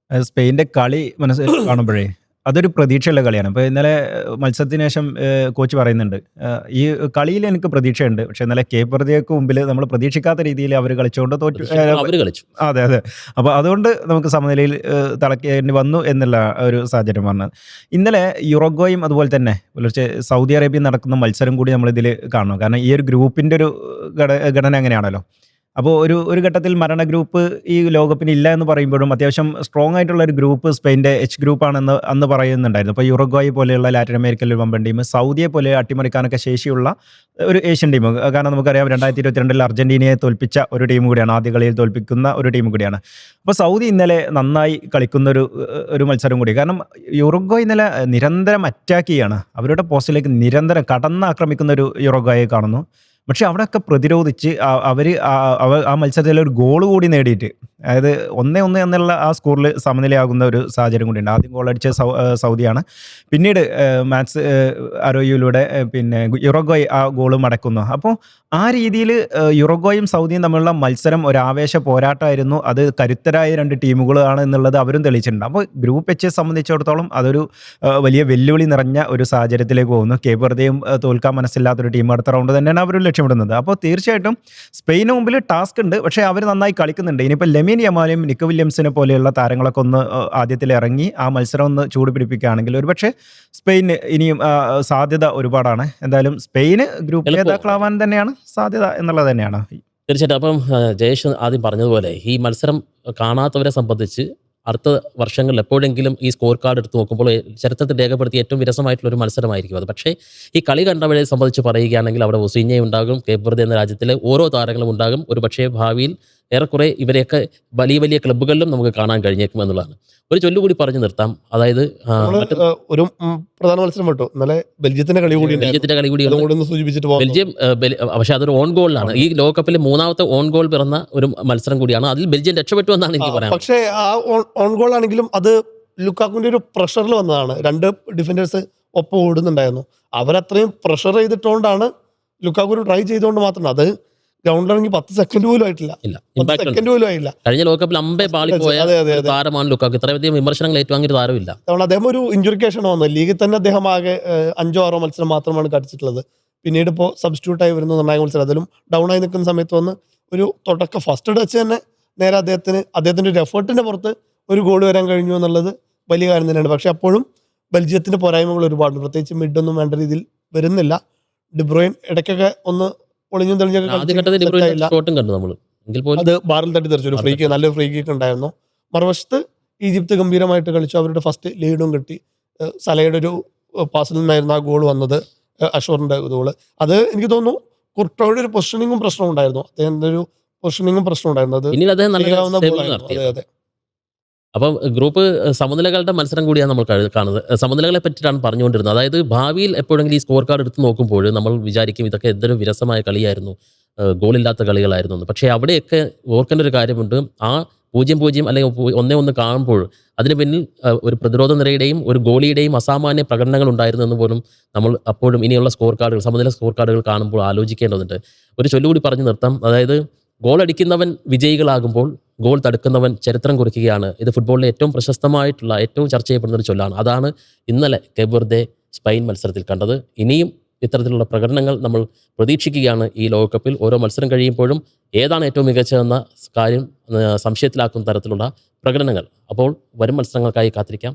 സ്പെയിൻ്റെ കളി മനസ്സിൽ കാണുമ്പോഴേ അതൊരു പ്രതീക്ഷയുള്ള കളിയാണ്. അപ്പോൾ ഇന്നലെ മത്സരത്തിന് ശേഷം കോച്ച് പറയുന്നുണ്ട്, ഈ കളിയിൽ എനിക്ക് പ്രതീക്ഷയുണ്ട്, പക്ഷേ ഇന്നലെ കേപ്പ് വെർദെക്ക് മുമ്പിൽ നമ്മൾ പ്രതീക്ഷിക്കാത്ത രീതിയിൽ അവർ കളിച്ചുകൊണ്ട് തോറ്റു. അവർ കളിച്ചു. അതെ. അപ്പോൾ അതുകൊണ്ട് നമുക്ക് സമനിലയിൽ തളക്കേണ്ടി വന്നു എന്നുള്ള ഒരു സാഹചര്യം പറഞ്ഞത്. ഇന്നലെ യുറുഗ്വേയും അതുപോലെ തന്നെ പുലർച്ചെ സൗദി അറേബ്യ നടക്കുന്ന മത്സരം കൂടി നമ്മളിതിൽ കാണണം. കാരണം ഈ ഒരു ഗ്രൂപ്പിൻ്റെ ഒരു ഘടന അങ്ങനെയാണല്ലോ. അപ്പോൾ ഒരു ഘട്ടത്തിൽ മരണ ഗ്രൂപ്പ് ഈ ലോകകപ്പിന് ഇല്ല എന്ന് പറയുമ്പോഴും അത്യാവശ്യം സ്ട്രോങ് ആയിട്ടുള്ള ഒരു ഗ്രൂപ്പ് സ്പെയിൻ്റെ എച്ച് ഗ്രൂപ്പാണെന്ന് അന്ന് പറയുന്നുണ്ടായിരുന്നു. അപ്പോൾ യുറുഗ്വേ പോലെയുള്ള ലാറ്റിൻ അമേരിക്കയിലെ വമ്പൻ ടീം, സൗദിയെ പോലെ അട്ടിമറിക്കാനൊക്കെ ശേഷിയുള്ള ഒരു ഏഷ്യൻ ടീം. കാരണം നമുക്കറിയാം 2022 അർജന്റീനയെ തോൽപ്പിച്ച ഒരു ടീം കൂടിയാണ്, ആദ്യ കളിയിൽ തോൽപ്പിക്കുന്ന ഒരു ടീം കൂടിയാണ്. അപ്പോൾ സൗദി ഇന്നലെ നന്നായി കളിക്കുന്ന ഒരു മത്സരം കൂടി. കാരണം യുറുഗ്വേ ഇന്നലെ നിരന്തരം അറ്റാക്ക് ചെയ്യാണ്, അവരുടെ പോസ്റ്റിലേക്ക് നിരന്തരം കടന്നാക്രമിക്കുന്ന ഒരു യുറുഗ്വേയെ കാണുന്നു. പക്ഷെ അവിടെയൊക്കെ പ്രതിരോധിച്ച് അവർ ആ മത്സരത്തിൽ ഒരു ഗോൾ കൂടി നേടിയിട്ട്, അതായത് 1-1 എന്നുള്ള ആ സ്കോറിൽ സമനിലയാകുന്ന ഒരു സാഹചര്യം കൂടിയുണ്ട്. ആദ്യം ഗോൾ അടിച്ച സൗദിയാണ്, പിന്നീട് മാത്സ് അരോയിലൂടെ പിന്നെ യുറുഗ്വേ ആ ഗോൾ മടക്കുന്നു. അപ്പോൾ ആ രീതിയിൽ യുറുഗ്വേയും സൗദിയും തമ്മിലുള്ള മത്സരം ഒരു ആവേശ പോരാട്ടമായിരുന്നു. അത് കരുത്തരായ രണ്ട് ടീമുകളാണ് എന്നുള്ളത് അവരും തെളിയിച്ചിട്ടുണ്ട്. അപ്പോൾ ഗ്രൂപ്പ് എച്ച് സംബന്ധിച്ചിടത്തോളം അതൊരു വലിയ വെല്ലുവിളി നിറഞ്ഞ ഒരു സാഹചര്യത്തിലേക്ക് പോകുന്നു. കേപ്പ് വെർദെയും തോൽക്കാൻ മനസ്സില്ലാത്തൊരു ടീം അടുത്ത റൗണ്ട് തന്നെയാണ് അവർ ലക്ഷ്യമിടുന്നത്. അപ്പോൾ തീർച്ചയായിട്ടും സ്പെയിന് മുമ്പിൽ ടാസ്ക് ഉണ്ട്, പക്ഷേ അവർ നന്നായി കളിക്കുന്നുണ്ട്. ഇനിയിപ്പോൾ ലെമിൻ യമാലും നിക്കോ വില്യംസിനെ പോലെയുള്ള താരങ്ങളൊക്കെ ഒന്ന് ആദ്യത്തിൽ ഇറങ്ങി ആ മത്സരം ഒന്ന് ചൂട് പിടിപ്പിക്കുകയാണെങ്കിൽ ഒരുപക്ഷെ സ്പെയിന് ഇനിയും സാധ്യത ഒരുപാടാണ്. എന്തായാലും സ്പെയിന് ഗ്രൂപ്പ് നേതാക്കളാവാൻ തന്നെയാണ് സാധ്യത എന്നുള്ളത് തന്നെയാണ്. തീർച്ചയായിട്ടും. അപ്പം ജയേഷ് ആദ്യം പറഞ്ഞതുപോലെ ഈ മത്സരം കാണാത്തവരെ സംബന്ധിച്ച് അടുത്ത വർഷങ്ങളിൽ എപ്പോഴെങ്കിലും ഈ സ്കോർ കാർഡ് എടുത്ത് നോക്കുമ്പോൾ ചരിത്രത്തിൽ രേഖപ്പെടുത്തിയ ഏറ്റവും വിരസമായിട്ടുള്ള ഒരു മത്സരമായിരിക്കും അത്. പക്ഷേ ഈ കളി കണ്ടവരെ സംബന്ധിച്ച് പറയുകയാണെങ്കിൽ അവിടെ ഒസീഞ്ഞ ഉണ്ടാകും, കേപ്പ് വെർദെ എന്ന രാജ്യത്തിലെ ഓരോ താരങ്ങളും ഉണ്ടാകും. ഒരു പക്ഷേ ഭാവിയിൽ ഏറെക്കുറെ ഇവരെയൊക്കെ വലിയ വലിയ ക്ലബ്ബുകളിലും നമുക്ക് കാണാൻ കഴിഞ്ഞേക്കും എന്നുള്ളതാണ്. ഒരു ചൊല്ലുകൂടി പറഞ്ഞു നിർത്താം. അതായത് ഒരു പ്രധാന മത്സരം വിട്ടു, ഇന്നലെ ബെൽജിയത്തിന്റെ കളി കൂടി സൂചിപ്പിച്ചിട്ട് ബെൽജിയം, പക്ഷേ അതൊരു ഓൺ ഗോളിലാണ്. ഈ ലോകകപ്പിലെ 3ാമത്തെ ഓൺ ഗോൾ പിറന്ന ഒരു മത്സരം കൂടിയാണ്. അതിൽ ബെൽജിയം രക്ഷപ്പെട്ടു എന്നാണ് എനിക്ക് പറയാം. പക്ഷേ ആ ഓൺ ഗോൾ ആണെങ്കിലും അത് ലുക്കാക്കുവിന്റെ ഒരു പ്രഷറിൽ വന്നതാണ്. രണ്ട് ഡിഫൻഡേഴ്സ് ഒപ്പം ഓടുന്നുണ്ടായിരുന്നു. അവരത്രയും പ്രഷർ ചെയ്തിട്ടുകൊണ്ടാണ് ലുക്കാക്കു ട്രൈ ചെയ്തുകൊണ്ട് മാത്രമാണ്. അത് ഗ്രൗണ്ടിലിറങ്ങി 10 സെക്കൻഡ് പോലും ആയിട്ടില്ല. കഴിഞ്ഞ ലോകകപ്പിൽ അമ്പേ പാളിപ്പോയ താരമാണ് ലുക്കാക്കു. ഇത്രയധികം വിമർശനങ്ങൾ ഏറ്റുവാങ്ങിയ താരമില്ല. അദ്ദേഹം ഒരു ഇഞ്ചുറിക്കേഷൻ വന്നത്. ലീഗിൽ തന്നെ അദ്ദേഹം ആകെ 5-6 മത്സരം മാത്രമാണ് കളിച്ചിട്ടുള്ളത്. പിന്നീട് ഇപ്പോൾ സബ്സ്റ്റിറ്റ്യൂട്ട് ആയി വരുന്ന നിർണായക മത്സരം, അതിലും ഡൗൺ ആയി നിൽക്കുന്ന സമയത്ത് വന്ന് ഒരു തുടക്കം ഫസ്റ്റ് ടച്ച് തന്നെ നേരെ അദ്ദേഹത്തിന്റെ ഒരു എഫേർട്ടിന്റെ പുറത്ത് ഒരു ഗോൾ വരാൻ കഴിഞ്ഞു എന്നുള്ളത് വലിയ കാര്യം തന്നെയാണ്. പക്ഷെ അപ്പോഴും ബെൽജിയത്തിന്റെ പോരായ്മകൾ ഒരുപാടുണ്ട്. പ്രത്യേകിച്ച് മിഡൊന്നും വേണ്ട രീതിയിൽ വരുന്നില്ല. ഡിബ്രോയിൻ ഇടയ്ക്കൊക്കെ ഒന്ന് ഒളിഞ്ഞും തെളിഞ്ഞൊക്കെ അത് ബാറിൽ തട്ടി തെറിച്ചു. ഒരു ഫ്രീ കിക്ക്, നല്ലൊരു ഫ്രീ കിക്ക് ഉണ്ടായിരുന്നു. മറുവശത്ത് ഈജിപ്ത് ഗംഭീരമായിട്ട് കളിച്ചു. അവരുടെ ഫസ്റ്റ് ലീഡും കിട്ടി. സലയുടെ ഒരു പാസിൽ നിന്നായിരുന്നു ആ ഗോൾ വന്നത്, അഷോറിന്റെ ഗോള്. അത് എനിക്ക് തോന്നുന്നു കുർട്ടോയുടെ ഒരു പൊസിഷനിങ്ങും പ്രശ്നം ഉണ്ടായിരുന്നു. അദ്ദേഹത്തിന്റെ ഒരു പൊസിഷനിങ്ങും പ്രശ്നം ഉണ്ടായിരുന്നു. അത് അപ്പം ഗ്രൂപ്പ് സമനിലകളുടെ മത്സരം കൂടിയാണ് നമ്മൾ കാണുന്നത്. സമനിലകളെ പറ്റിയിട്ടാണ് പറഞ്ഞുകൊണ്ടിരുന്നത്. അതായത് ഭാവിയിൽ എപ്പോഴെങ്കിലും ഈ സ്കോർ കാർഡ് എടുത്ത് നോക്കുമ്പോൾ നമ്മൾ വിചാരിക്കും ഇതൊക്കെ എന്തൊരു വിരസമായ കളിയായിരുന്നു, ഗോളില്ലാത്ത കളികളായിരുന്നു എന്ന്. പക്ഷേ അവിടെയൊക്കെ ഓർക്കേണ്ട ഒരു കാര്യമുണ്ട്. ആ 0-0 അല്ലെങ്കിൽ 1-1 കാണുമ്പോൾ അതിന് പിന്നിൽ ഒരു പ്രതിരോധ നിരയുടെയും ഒരു ഗോളിയുടെയും അസാമാന്യ പ്രകടനങ്ങൾ ഉണ്ടായിരുന്നു എന്ന് പോലും നമ്മൾ അപ്പോഴും ഇനിയുള്ള സ്കോർ കാർഡുകൾ, സമനില സ്കോർ കാർഡുകൾ കാണുമ്പോൾ ആലോചിക്കേണ്ടതുണ്ട്. ഒരു ചൊല്ലുകൂടി പറഞ്ഞു നിർത്താം. അതായത് ഗോൾ അടിക്കുന്നവൻ വിജയികളാകുമ്പോൾ ഗോൾ തടുക്കുന്നവൻ ചരിത്രം കുറിക്കുകയാണ്. ഇത് ഫുട്ബോളിലെ ഏറ്റവും പ്രശസ്തമായിട്ടുള്ള, ഏറ്റവും ചർച്ച ചെയ്യപ്പെടുന്ന ഒരു ചൊല്ലാണ്. അതാണ് ഇന്നലെ കേപ്പ് വെർദെ സ്പെയിൻ മത്സരത്തിൽ കണ്ടത്. ഇനിയും ഇത്തരത്തിലുള്ള പ്രകടനങ്ങൾ നമ്മൾ പ്രതീക്ഷിക്കുകയാണ് ഈ ലോകകപ്പിൽ. ഓരോ മത്സരം കഴിയുമ്പോഴും ഏതാണ് ഏറ്റവും മികച്ചതെന്ന കാര്യം സംശയത്തിലാക്കുന്ന തരത്തിലുള്ള പ്രകടനങ്ങൾ. അപ്പോൾ വരും മത്സരങ്ങൾക്കായി കാത്തിരിക്കാം.